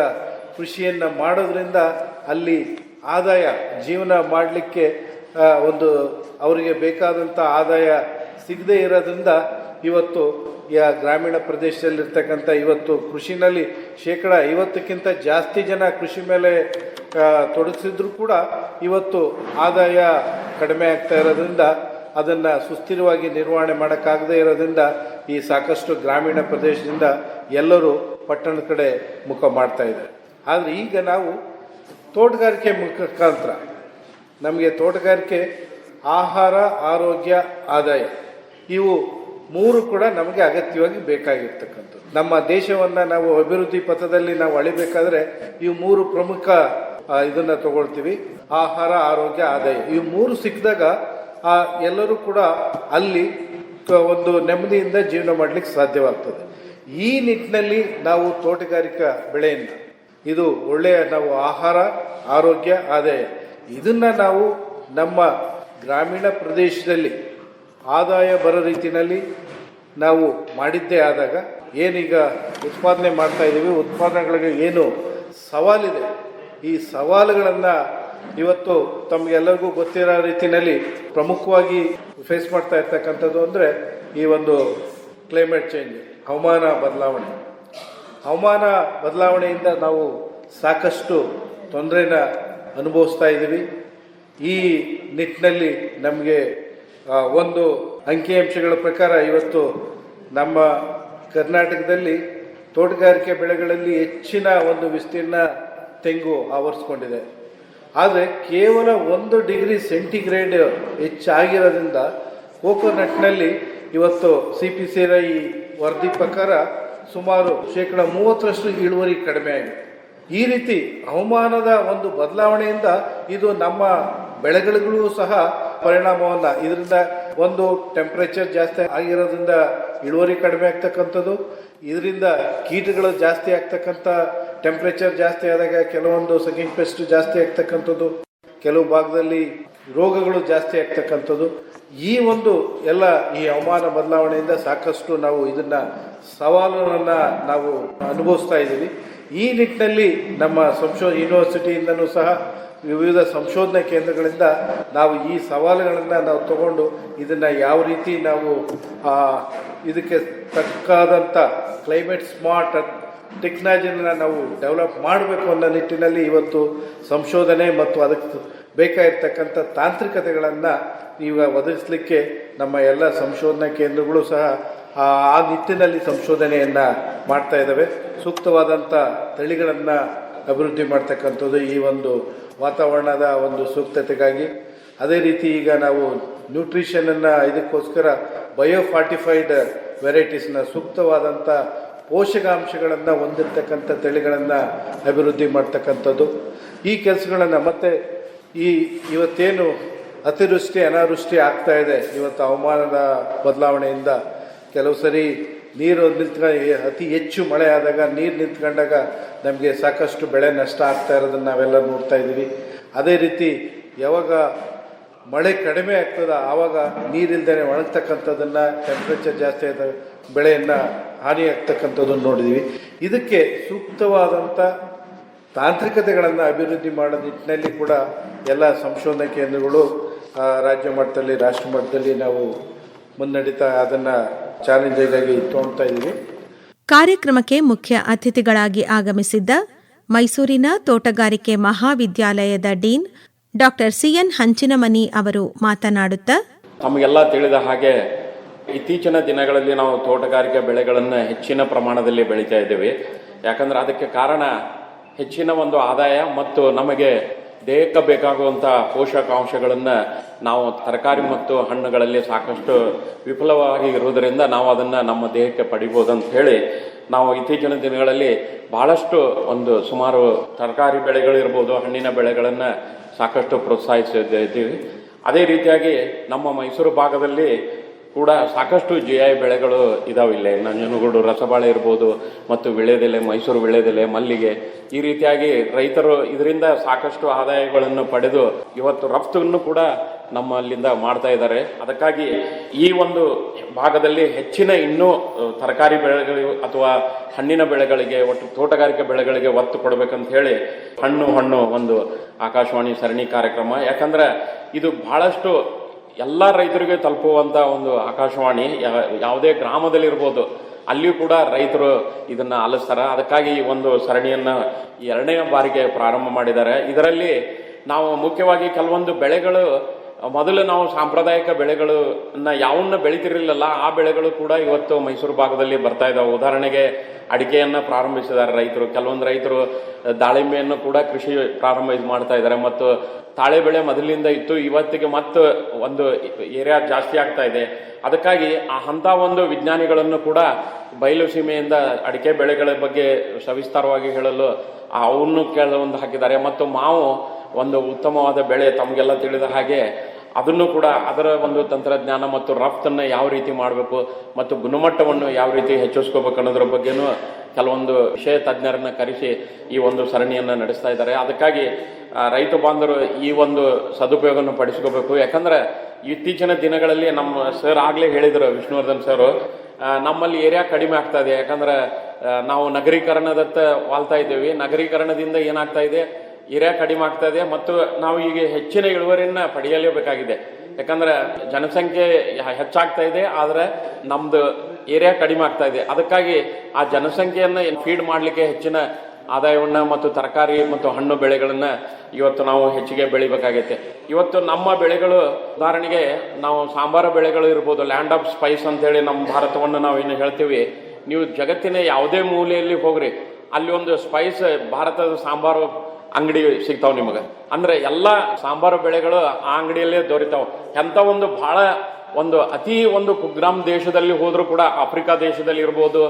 ಕೃಷಿಯನ್ನು ಮಾಡೋದ್ರಿಂದ ಅಲ್ಲಿ ಆದಾಯ ಜೀವನ ಮಾಡಲಿಕ್ಕೆ ಒಂದು ಅವರಿಗೆ ಬೇಕಾದಂಥ ಆದಾಯ ಸಿಗದೇ ಇರೋದ್ರಿಂದ ಇವತ್ತು ಗ್ರಾಮೀಣ ಪ್ರದೇಶದಲ್ಲಿರ್ತಕ್ಕಂಥ ಇವತ್ತು ಕೃಷಿನಲ್ಲಿ 50%ಕ್ಕಿಂತ ಜಾಸ್ತಿ ಜನ ಕೃಷಿ ಮೇಲೆ ತೊಡಗಿಸಿದ್ರು ಕೂಡ ಇವತ್ತು ಆದಾಯ ಕಡಿಮೆ ಆಗ್ತಾ ಇರೋದ್ರಿಂದ ಅದನ್ನು ಸುಸ್ಥಿರವಾಗಿ ನಿರ್ವಹಣೆ ಮಾಡೋಕ್ಕಾಗದೇ ಇರೋದ್ರಿಂದ ಈ ಸಾಕಷ್ಟು ಗ್ರಾಮೀಣ ಪ್ರದೇಶದಿಂದ ಎಲ್ಲರೂ ಪಟ್ಟಣದ ಕಡೆ ಮುಖ ಮಾಡ್ತಾ ಇದ್ದಾರೆ. ಆದರೆ ಈಗ ನಾವು ತೋಟಗಾರಿಕೆ ಮುಖಾಂತರ ನಮಗೆ ತೋಟಗಾರಿಕೆ ಆಹಾರ, ಆರೋಗ್ಯ, ಆದಾಯ ಇವು 3 ಕೂಡ ನಮಗೆ ಅಗತ್ಯವಾಗಿ ಬೇಕಾಗಿರ್ತಕ್ಕಂಥದ್ದು. ನಮ್ಮ ದೇಶವನ್ನು ನಾವು ಅಭಿವೃದ್ಧಿ ಪಥದಲ್ಲಿ ನಾವು ಅಳಿಬೇಕಾದ್ರೆ ಇವು 3 ಪ್ರಮುಖ ಇದನ್ನು ತಗೊಳ್ತೀವಿ. ಆಹಾರ, ಆರೋಗ್ಯ, ಆದಾಯ ಇವು 3 ಸಿಕ್ಕಿದಾಗ ಎಲ್ಲರೂ ಕೂಡ ಅಲ್ಲಿ ಒಂದು ನೆಮ್ಮದಿಯಿಂದ ಜೀವನ ಮಾಡಲಿಕ್ಕೆ ಸಾಧ್ಯವಾಗ್ತದೆ. ಈ ನಿಟ್ಟಿನಲ್ಲಿ ನಾವು ತೋಟಗಾರಿಕಾ ಬೆಳೆಯನ್ನು ಇದು ಒಳ್ಳೆಯ ನಾವು ಆಹಾರ, ಆರೋಗ್ಯ, ಆದಾಯ ಇದನ್ನು ನಾವು ನಮ್ಮ ಗ್ರಾಮೀಣ ಪ್ರದೇಶದಲ್ಲಿ ಆದಾಯ ಬರೋ ರೀತಿಯಲ್ಲಿ ನಾವು ಮಾಡಿದ್ದೇ ಆದಾಗ ಏನೀಗ ಉತ್ಪಾದನೆ ಮಾಡ್ತಾ ಇದ್ದೀವಿ, ಉತ್ಪಾದನೆಗಳಿಗೆ ಏನು ಸವಾಲಿದೆ, ಈ ಸವಾಲುಗಳನ್ನು ಇವತ್ತು ತಮಗೆಲ್ಲರಿಗೂ ಗೊತ್ತಿರೋ ರೀತಿಯಲ್ಲಿ ಪ್ರಮುಖವಾಗಿ ಫೇಸ್ ಮಾಡ್ತಾ ಇರ್ತಕ್ಕಂಥದ್ದು ಅಂದರೆ ಈ ಒಂದು ಕ್ಲೈಮೇಟ್ ಚೇಂಜ್, ಹವಾಮಾನ ಬದಲಾವಣೆ. ಹವಾಮಾನ ಬದಲಾವಣೆಯಿಂದ ನಾವು ಸಾಕಷ್ಟು ತೊಂದರೆನ ಅನುಭವಿಸ್ತಾ ಇದ್ದೀವಿ. ಈ ನಿಟ್ಟಿನಲ್ಲಿ ನಮಗೆ ಒಂದು ಅಂಕಿಅಂಶಗಳ ಪ್ರಕಾರ ಇವತ್ತು ನಮ್ಮ ಕರ್ನಾಟಕದಲ್ಲಿ ತೋಟಗಾರಿಕೆ ಬೆಳೆಗಳಲ್ಲಿ ಹೆಚ್ಚಿನ ಒಂದು ವಿಸ್ತೀರ್ಣ ತೆಂಗು ಆವರಿಸ್ಕೊಂಡಿದೆ. ಆದರೆ ಕೇವಲ 1 ಡಿಗ್ರಿ ಸೆಂಟಿಗ್ರೇಡ್ ಹೆಚ್ಚಾಗಿರೋದ್ರಿಂದ ಕೋಕೋನಟ್ನಲ್ಲಿ ಇವತ್ತು CPCRI ವರದಿ ಪ್ರಕಾರ ಸುಮಾರು 30% ಇಳುವರಿ ಕಡಿಮೆ ಆಗಿದೆ. ಈ ರೀತಿ ಹವಾಮಾನದ ಒಂದು ಬದಲಾವಣೆಯಿಂದ ಇದು ನಮ್ಮ ಬೆಳೆಗಳಿಗೂ ಸಹ ಪರಿಣಾಮವನ್ನು, ಇದರಿಂದ ಒಂದು ಟೆಂಪ್ರೇಚರ್ ಜಾಸ್ತಿ ಆಗಿರೋದ್ರಿಂದ ಇಳುವರಿ ಕಡಿಮೆ ಆಗ್ತಕ್ಕಂಥದ್ದು, ಇದರಿಂದ ಕೀಟಗಳು ಜಾಸ್ತಿ ಆಗ್ತಕ್ಕಂಥ, ಟೆಂಪ್ರೇಚರ್ ಜಾಸ್ತಿ ಆದಾಗ ಕೆಲವೊಂದು ಸಗಿಂಗ್ ಪೆಸ್ಟ್ ಜಾಸ್ತಿ ಆಗ್ತಕ್ಕಂಥದ್ದು, ಕೆಲವು ಭಾಗದಲ್ಲಿ ರೋಗಗಳು ಜಾಸ್ತಿ ಆಗ್ತಕ್ಕಂಥದ್ದು. ಈ ಒಂದು ಎಲ್ಲ ಈ ಹವಾಮಾನ ಬದಲಾವಣೆಯಿಂದ ಸಾಕಷ್ಟು ನಾವು ಇದನ್ನು ಸವಾಲುಗಳನ್ನು ನಾವು ಅನುಭವಿಸ್ತಾ ಇದ್ದೀವಿ. ಈ ನಿಟ್ಟಿನಲ್ಲಿ ನಮ್ಮ ಯೂನಿವರ್ಸಿಟಿಯಿಂದನೂ ಸಹ ವಿವಿಧ ಸಂಶೋಧನಾ ಕೇಂದ್ರಗಳಿಂದ ನಾವು ಈ ಸವಾಲುಗಳನ್ನು ನಾವು ತಗೊಂಡು ಇದನ್ನು ಯಾವ ರೀತಿ ನಾವು ಇದಕ್ಕೆ ತಕ್ಕಾದಂಥ ಕ್ಲೈಮೇಟ್ ಸ್ಮಾರ್ಟ್ ಟೆಕ್ನಾಲಜಿನ ನಾವು ಡೆವಲಪ್ ಮಾಡಬೇಕು ಅನ್ನೋ ನಿಟ್ಟಿನಲ್ಲಿ ಇವತ್ತು ಸಂಶೋಧನೆ ಮತ್ತು ಅದಕ್ಕೆ ಬೇಕಾಗಿರ್ತಕ್ಕಂಥ ತಾಂತ್ರಿಕತೆಗಳನ್ನು ಈಗ ಒದಗಿಸಲಿಕ್ಕೆ ನಮ್ಮ ಎಲ್ಲ ಸಂಶೋಧನಾ ಕೇಂದ್ರಗಳು ಸಹ ಆ ನಿಟ್ಟಿನಲ್ಲಿ ಸಂಶೋಧನೆಯನ್ನು ಮಾಡ್ತಾ ಇದ್ದಾವೆ. ಸೂಕ್ತವಾದಂಥ ತಳಿಗಳನ್ನು ಅಭಿವೃದ್ಧಿ ಮಾಡ್ತಕ್ಕಂಥದ್ದು ಈ ಒಂದು ವಾತಾವರಣದ ಒಂದು ಸೂಕ್ತತೆಗಾಗಿ. ಅದೇ ರೀತಿ ಈಗ ನಾವು ನ್ಯೂಟ್ರಿಷನನ್ನು ಇದಕ್ಕೋಸ್ಕರ ಬಯೋಫಾರ್ಟಿಫೈಡ್ ವೆರೈಟೀಸ್ನ ಸೂಕ್ತವಾದಂಥ ಪೋಷಕಾಂಶಗಳನ್ನು ಹೊಂದಿರತಕ್ಕಂಥ ತಳಿಗಳನ್ನು ಅಭಿವೃದ್ಧಿ ಮಾಡ್ತಕ್ಕಂಥದ್ದು. ಈ ಕೆಲಸಗಳನ್ನು ಮತ್ತು ಇವತ್ತೇನು ಅತಿವೃಷ್ಟಿ ಅನಾವೃಷ್ಟಿ ಆಗ್ತಾ ಇದೆ, ಇವತ್ತು ಹವಾಮಾನದ ಬದಲಾವಣೆಯಿಂದ ಕೆಲವು ಸರಿ ನೀರು ಅತಿ ಹೆಚ್ಚು ಮಳೆ ಆದಾಗ ನೀರು ನಿಂತ್ಕೊಂಡಾಗ ನಮಗೆ ಸಾಕಷ್ಟು ಬೆಳೆ ನಷ್ಟ ಆಗ್ತಾ ಇರೋದನ್ನು ನಾವೆಲ್ಲ ನೋಡ್ತಾ ಇದ್ದೀವಿ. ಅದೇ ರೀತಿ ಯಾವಾಗ ಮಳೆ ಕಡಿಮೆ ಆಗ್ತದೆ ಆವಾಗ ನೀರಿಲ್ದೇ ಒಣಗ್ತಕ್ಕಂಥದ್ದನ್ನು, ಟೆಂಪ್ರೇಚರ್ ಜಾಸ್ತಿ ಆದ ಬೆಳೆಯನ್ನು ಹಾನಿ ಆಗ್ತಕ್ಕಂಥದ್ದನ್ನು ನೋಡಿದ್ದೀವಿ. ಇದಕ್ಕೆ ಸೂಕ್ತವಾದಂಥ ತಾಂತ್ರಿಕತೆಗಳನ್ನು ಅಭಿವೃದ್ಧಿ ಮಾಡೋ ನಿಟ್ಟಿನಲ್ಲಿ ಕೂಡ ಎಲ್ಲ ಸಂಶೋಧನಾ ಕೇಂದ್ರಗಳು ರಾಜ್ಯ ಮಟ್ಟದಲ್ಲಿ ರಾಷ್ಟ್ರ ಮಟ್ಟದಲ್ಲಿ ನಾವು ಮುನ್ನಡೀತಾ ಅದನ್ನು ಚಾಲೆಂಜಾಗಿ ತೊಗೊಳ್ತಾ ಇದ್ದೀವಿ. ಕಾರ್ಯಕ್ರಮಕ್ಕೆ ಮುಖ್ಯ ಅತಿಥಿಗಳಾಗಿ ಆಗಮಿಸಿದ್ದ ಮೈಸೂರಿನ ತೋಟಗಾರಿಕೆ ಮಹಾವಿದ್ಯಾಲಯದ ಡೀನ್ ಡಾಕ್ಟರ್ ಸಿಎನ್ ಹಂಚಿನಮನಿ ಅವರು ಮಾತನಾಡುತ್ತಾ, ನಮಗೆಲ್ಲ ತಿಳಿದ ಹಾಗೆ ಇತ್ತೀಚಿನ ದಿನಗಳಲ್ಲಿ ನಾವು ತೋಟಗಾರಿಕೆ ಬೆಳೆಗಳನ್ನು ಹೆಚ್ಚಿನ ಪ್ರಮಾಣದಲ್ಲಿ ಬೆಳೀತಾ ಇದ್ದೇವೆ. ಯಾಕಂದ್ರೆ ಅದಕ್ಕೆ ಕಾರಣ ಹೆಚ್ಚಿನ ಒಂದು ಆದಾಯ ಮತ್ತು ನಮಗೆ ದೇಹಕ್ಕೆ ಬೇಕಾಗುವಂಥ ಪೋಷಕಾಂಶಗಳನ್ನು ನಾವು ತರಕಾರಿ ಮತ್ತು ಹಣ್ಣುಗಳಲ್ಲಿ ಸಾಕಷ್ಟು ವಿಫಲವಾಗಿ ಇರುವುದರಿಂದ ನಾವು ಅದನ್ನು ನಮ್ಮ ದೇಹಕ್ಕೆ ಪಡಿಬೋದು ಅಂತ ಹೇಳಿ ನಾವು ಇತ್ತೀಚಿನ ದಿನಗಳಲ್ಲಿ ಬಹಳಷ್ಟು ಸುಮಾರು ತರಕಾರಿ ಬೆಳೆಗಳಿರ್ಬೋದು, ಹಣ್ಣಿನ ಬೆಳೆಗಳನ್ನು ಸಾಕಷ್ಟು ಪ್ರೋತ್ಸಾಹಿಸಿದ್ದೀವಿ. ಅದೇ ರೀತಿಯಾಗಿ ನಮ್ಮ ಮೈಸೂರು ಭಾಗದಲ್ಲಿ ಕೂಡ ಸಾಕಷ್ಟು GI ಬೆಳೆಗಳು ಇದಾವೆ. ಇಲ್ಲೇ ನಂಜನಗೂಡು ರಸಬಾಳೆ ಇರ್ಬೋದು ಮತ್ತು ವಿಳ್ಯದೆಲೆ, ಮೈಸೂರು ವಿಳ್ಯದೆಲೆ, ಮಲ್ಲಿಗೆ, ಈ ರೀತಿಯಾಗಿ ರೈತರು ಇದರಿಂದ ಸಾಕಷ್ಟು ಆದಾಯಗಳನ್ನು ಪಡೆದು ಇವತ್ತು ರಫ್ತನ್ನು ಕೂಡ ನಮ್ಮಲ್ಲಿಂದ ಮಾಡ್ತಾ ಇದ್ದಾರೆ. ಅದಕ್ಕಾಗಿ ಈ ಒಂದು ಭಾಗದಲ್ಲಿ ಹೆಚ್ಚಿನ ಇನ್ನೂ ತರಕಾರಿ ಬೆಳೆಗಳು ಅಥವಾ ಹಣ್ಣಿನ ಬೆಳೆಗಳಿಗೆ, ಒಟ್ಟು ತೋಟಗಾರಿಕೆ ಬೆಳೆಗಳಿಗೆ ಒತ್ತು ಕೊಡಬೇಕಂತ ಹೇಳಿ ಹಣ್ಣು ಒಂದು ಆಕಾಶವಾಣಿ ಸರಣಿ ಕಾರ್ಯಕ್ರಮ. ಯಾಕಂದ್ರೆ ಇದು ಬಹಳಷ್ಟು ಎಲ್ಲ ರೈತರಿಗೆ ತಲುಪುವಂಥ ಒಂದು ಆಕಾಶವಾಣಿ. ಯಾವುದೇ ಗ್ರಾಮದಲ್ಲಿರ್ಬೋದು ಅಲ್ಲಿಯೂ ಕೂಡ ರೈತರು ಇದನ್ನು ಆಲಿಸ್ತಾರೆ. ಅದಕ್ಕಾಗಿ ಈ ಒಂದು ಸರಣಿಯನ್ನು 2ನೇ ಬಾರಿಗೆ ಪ್ರಾರಂಭ ಮಾಡಿದ್ದಾರೆ. ಇದರಲ್ಲಿ ನಾವು ಮುಖ್ಯವಾಗಿ ಕೆಲವೊಂದು ಬೆಳೆಗಳು, ಮೊದಲು ನಾವು ಸಾಂಪ್ರದಾಯಿಕ ಬೆಳೆಗಳನ್ನ ಯಾವನ್ನ ಬೆಳೀತಿರಲಿಲ್ಲ ಆ ಬೆಳೆಗಳು ಕೂಡ ಇವತ್ತು ಮೈಸೂರು ಭಾಗದಲ್ಲಿ ಬರ್ತಾ ಇದ್ದಾವೆ. ಉದಾಹರಣೆಗೆ ಅಡಿಕೆಯನ್ನು ಪ್ರಾರಂಭಿಸಿದ್ದಾರೆ ರೈತರು, ಕೆಲವೊಂದು ರೈತರು ದಾಳಿಂಬೆಯನ್ನು ಕೂಡ ಕೃಷಿ ಪ್ರಾರಂಭ ಮಾಡ್ತಾ ಇದ್ದಾರೆ. ಮತ್ತು ತಾಳೆ ಬೆಳೆ ಮೊದಲಿನಿಂದ ಇತ್ತು, ಇವತ್ತಿಗೆ ಮತ್ತು ಒಂದು ಏರಿಯಾ ಜಾಸ್ತಿ ಆಗ್ತಾ ಇದೆ. ಅದಕ್ಕಾಗಿ ಅಂಥ ಒಂದು ವಿಜ್ಞಾನಿಗಳನ್ನು ಕೂಡ ಬಯಲು ಸೀಮೆಯಿಂದ ಅಡಿಕೆ ಬೆಳೆಗಳ ಬಗ್ಗೆ ಸವಿಸ್ತಾರವಾಗಿ ಹೇಳಲು ಅವನ್ನು ಕೆಲವೊಂದು ಹಾಕಿದ್ದಾರೆ. ಮತ್ತು ಮಾವು ಒಂದು ಉತ್ತಮವಾದ ಬೆಳೆ, ತಮಗೆಲ್ಲ ತಿಳಿದ ಹಾಗೆ ಅದನ್ನು ಕೂಡ ಅದರ ಒಂದು ತಂತ್ರಜ್ಞಾನ ಮತ್ತು ರಫ್ತನ್ನು ಯಾವ ರೀತಿ ಮಾಡಬೇಕು ಮತ್ತು ಗುಣಮಟ್ಟವನ್ನು ಯಾವ ರೀತಿ ಹೆಚ್ಚಿಸ್ಕೋಬೇಕು ಅನ್ನೋದ್ರ ಬಗ್ಗೆನೂ ಕೆಲವೊಂದು ವಿಷಯ ತಜ್ಞರನ್ನ ಕರೆಸಿ ಈ ಒಂದು ಸರಣಿಯನ್ನು ನಡೆಸ್ತಾ ಇದ್ದಾರೆ. ಅದಕ್ಕಾಗಿ ರೈತ ಬಾಂಧವರು ಈ ಒಂದು ಸದುಪಯೋಗವನ್ನು ಪಡಿಸ್ಕೋಬೇಕು. ಯಾಕಂದ್ರೆ ಇತ್ತೀಚಿನ ದಿನಗಳಲ್ಲಿ ನಮ್ಮ ಸರ್ ಆಗಲೇ ಹೇಳಿದರು, ವಿಷ್ಣುವರ್ಧನ್ ಸರ್, ನಮ್ಮಲ್ಲಿ ಏರಿಯಾ ಕಡಿಮೆ ಆಗ್ತಾ ಇದೆ. ಯಾಕಂದ್ರೆ ನಾವು ನಗರೀಕರಣದತ್ತ ವಾಲ್ತಾ ಇದ್ದೇವೆ. ನಗರೀಕರಣದಿಂದ ಏನಾಗ್ತಾ ಇದೆ, ಏರಿಯಾ ಕಡಿಮೆ ಆಗ್ತಾ ಇದೆ ಮತ್ತು ನಾವು ಈಗ ಹೆಚ್ಚಿನ ಇಳುವರಿಯನ್ನು ಪಡೆಯಲೇಬೇಕಾಗಿದೆ. ಯಾಕಂದ್ರೆ ಜನಸಂಖ್ಯೆ ಹೆಚ್ಚಾಗ್ತಾ ಇದೆ, ಆದರೆ ನಮ್ದು ಏರಿಯಾ ಕಡಿಮೆ ಆಗ್ತಾ ಇದೆ. ಅದಕ್ಕಾಗಿ ಆ ಜನಸಂಖ್ಯೆಯನ್ನು ಫೀಡ್ ಮಾಡಲಿಕ್ಕೆ ಹೆಚ್ಚಿನ ಆದಾಯವನ್ನು ಮತ್ತು ತರಕಾರಿ ಮತ್ತು ಹಣ್ಣು ಬೆಳೆಗಳನ್ನ ಇವತ್ತು ನಾವು ಹೆಚ್ಚಿಗೆ ಬೆಳಿಬೇಕಾಗೈತೆ. ಇವತ್ತು ನಮ್ಮ ಬೆಳೆಗಳು, ಉದಾಹರಣೆಗೆ ನಾವು ಸಾಂಬಾರ ಬೆಳೆಗಳು ಇರ್ಬೋದು, ಲ್ಯಾಂಡ್ ಆಫ್ ಸ್ಪೈಸ್ ಅಂತೇಳಿ ನಮ್ಮ ಭಾರತವನ್ನು ನಾವು ಏನು ಹೇಳ್ತೀವಿ, ನೀವು ಜಗತ್ತಿನ ಯಾವುದೇ ಮೂಲೆಯಲ್ಲಿ ಹೋಗ್ರಿ, ಅಲ್ಲಿ ಒಂದು ಸ್ಪೈಸ್ ಭಾರತದ ಸಾಂಬಾರು ಅಂಗಡಿ ಸಿಗ್ತಾವ ನಿಮಗೆ. ಅಂದ್ರೆ ಎಲ್ಲ ಸಾಂಬಾರು ಬೆಳೆಗಳು ಆ ಅಂಗಡಿಯಲ್ಲೇ ದೊರೀತಾವ. ಎಂಥ ಒಂದು ಬಹಳ ಅತಿ ಕುಗ್ರಾಮ್ ದೇಶದಲ್ಲಿ ಹೋದ್ರೂ ಕೂಡ, ಆಫ್ರಿಕಾ ದೇಶದಲ್ಲಿ ಇರ್ಬೋದು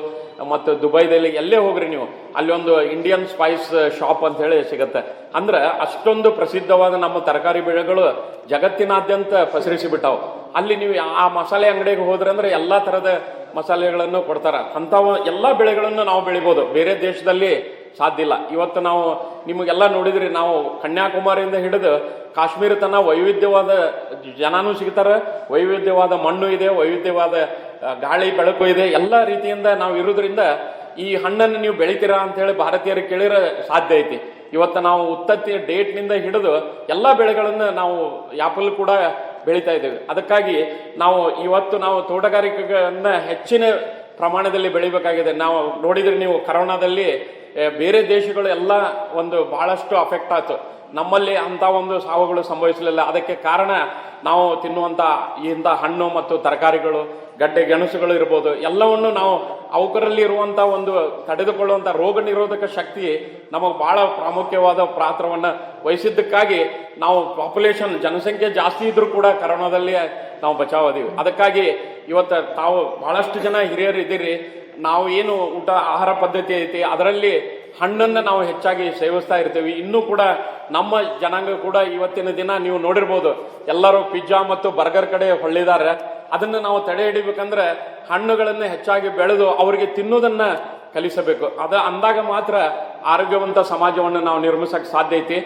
ಮತ್ತು ದುಬೈದಲ್ಲಿ ಎಲ್ಲೇ ಹೋಗ್ರಿ ನೀವು, ಅಲ್ಲಿ ಒಂದು ಇಂಡಿಯನ್ ಸ್ಪೈಸ್ ಶಾಪ್ ಅಂತ ಹೇಳಿ ಸಿಗತ್ತೆ. ಅಂದ್ರೆ ಅಷ್ಟೊಂದು ಪ್ರಸಿದ್ಧವಾದ ನಮ್ಮ ತರಕಾರಿ ಬೆಳೆಗಳು ಜಗತ್ತಿನಾದ್ಯಂತ ಪಸರಿಸಿಬಿಟ್ಟಾವ. ಅಲ್ಲಿ ನೀವು ಆ ಮಸಾಲೆ ಅಂಗಡಿಗೆ ಹೋದ್ರೆ ಅಂದ್ರೆ ಎಲ್ಲಾ ತರದ ಮಸಾಲೆಗಳನ್ನು ಕೊಡ್ತಾರ. ಅಂತ ಎಲ್ಲಾ ಬೆಳೆಗಳನ್ನು ನಾವು ಬೆಳಿಬಹುದು, ಬೇರೆ ದೇಶದಲ್ಲಿ ಸಾಧ್ಯ ಇಲ್ಲ. ಇವತ್ತು ನಾವು ನಿಮಗೆಲ್ಲ ನೋಡಿದ್ರಿ, ನಾವು ಕನ್ಯಾಕುಮಾರಿಯಿಂದ ಹಿಡಿದು ಕಾಶ್ಮೀರ ತನ ವೈವಿಧ್ಯವಾದ ಜನನೂ ಸಿಗ್ತಾರೆ, ವೈವಿಧ್ಯವಾದ ಮಣ್ಣು ಇದೆ, ವೈವಿಧ್ಯವಾದ ಗಾಳಿ ಬೆಳಕು ಇದೆ. ಎಲ್ಲ ರೀತಿಯಿಂದ ನಾವು ಇರೋದ್ರಿಂದ ಈ ಹಣ್ಣನ್ನು ನೀವು ಬೆಳಿತೀರಾ ಅಂತ ಹೇಳಿ ಭಾರತೀಯರಿಗೆ ಕೇಳಿದ್ರೆ ಸಾಧ್ಯ ಐತಿ. ಇವತ್ತು ನಾವು ಉತ್ತತ್ತಿ ಡೇಟ್ನಿಂದ ಹಿಡಿದು ಎಲ್ಲ ಬೆಳೆಗಳನ್ನು ನಾವು ಆಪಲ್ ಕೂಡ ಬೆಳೀತಾ ಇದ್ದೇವೆ. ಅದಕ್ಕಾಗಿ ಇವತ್ತು ನಾವು ತೋಟಗಾರಿಕೆಗಳನ್ನ ಹೆಚ್ಚಿನ ಪ್ರಮಾಣದಲ್ಲಿ ಬೆಳಿಬೇಕಾಗಿದೆ. ನಾವು ನೋಡಿದ್ರೆ ನೀವು ಕರೋನಾದಲ್ಲಿ ಬೇರೆ ದೇಶಗಳು ಎಲ್ಲ ಬಹಳಷ್ಟು ಅಫೆಕ್ಟ್ ಆಯ್ತು. ನಮ್ಮಲ್ಲಿ ಅಂಥ ಒಂದು ಸಾವುಗಳು ಸಂಭವಿಸಲಿಲ್ಲ. ಅದಕ್ಕೆ ಕಾರಣ ನಾವು ತಿನ್ನುವಂಥ ಇಂಥ ಹಣ್ಣು ಮತ್ತು ತರಕಾರಿಗಳು, ಗಡ್ಡೆ ಗೆಣಸುಗಳು ಇರ್ಬೋದು, ಎಲ್ಲವನ್ನು ನಾವು ಅವಕರಲ್ಲಿ ಇರುವಂಥ ಒಂದು ತಡೆದುಕೊಳ್ಳುವಂಥ ರೋಗ ನಿರೋಧಕ ಶಕ್ತಿ ನಮಗೆ ಬಹಳ ಪ್ರಾಮುಖ್ಯವಾದ ಪಾತ್ರವನ್ನು ವಹಿಸಿದ್ದಕ್ಕಾಗಿ ನಾವು ಪಾಪ್ಯುಲೇಷನ್ ಜನಸಂಖ್ಯೆ ಜಾಸ್ತಿ ಇದ್ರೂ ಕೂಡ ಕರೋನಾದಲ್ಲಿ ನಾವು ಬಚಾವದೀವಿ. ಅದಕ್ಕಾಗಿ ಇವತ್ತು ತಾವು ಬಹಳಷ್ಟು ಜನ ಹಿರಿಯರು ಇದ್ದೀರಿ. ನಾವು ಏನು ಊಟ ಆಹಾರ ಪದ್ಧತಿ ಐತಿ ಅದರಲ್ಲಿ ಹಣ್ಣನ್ನು ನಾವು ಹೆಚ್ಚಾಗಿ ಸೇವಿಸ್ತಾ ಇರ್ತೀವಿ. ಇನ್ನೂ ಕೂಡ ನಮ್ಮ ಜನಾಂಗ ಕೂಡ ಇವತ್ತಿನ ದಿನ ನೀವು ನೋಡಿರ್ಬೋದು, ಎಲ್ಲರೂ ಪಿಜ್ಜಾ ಮತ್ತು ಬರ್ಗರ್ ಕಡೆ ಹೊಳ್ಳಿದ್ದಾರೆ. ಅದನ್ನು ನಾವು ತಡೆ ಹಿಡಿಬೇಕಂದ್ರೆ ಹಣ್ಣುಗಳನ್ನು ಹೆಚ್ಚಾಗಿ ಬೆಳೆದು ಅವರಿಗೆ ತಿನ್ನೋದನ್ನ ಕಲಿಸಬೇಕು. ಅಂದಾಗ ಮಾತ್ರ ಆರೋಗ್ಯವಂತ ಸಮಾಜವನ್ನು ನಾವು ನಿರ್ಮಿಸಕ್ಕೆ ಸಾಧ್ಯ ಐತಿ.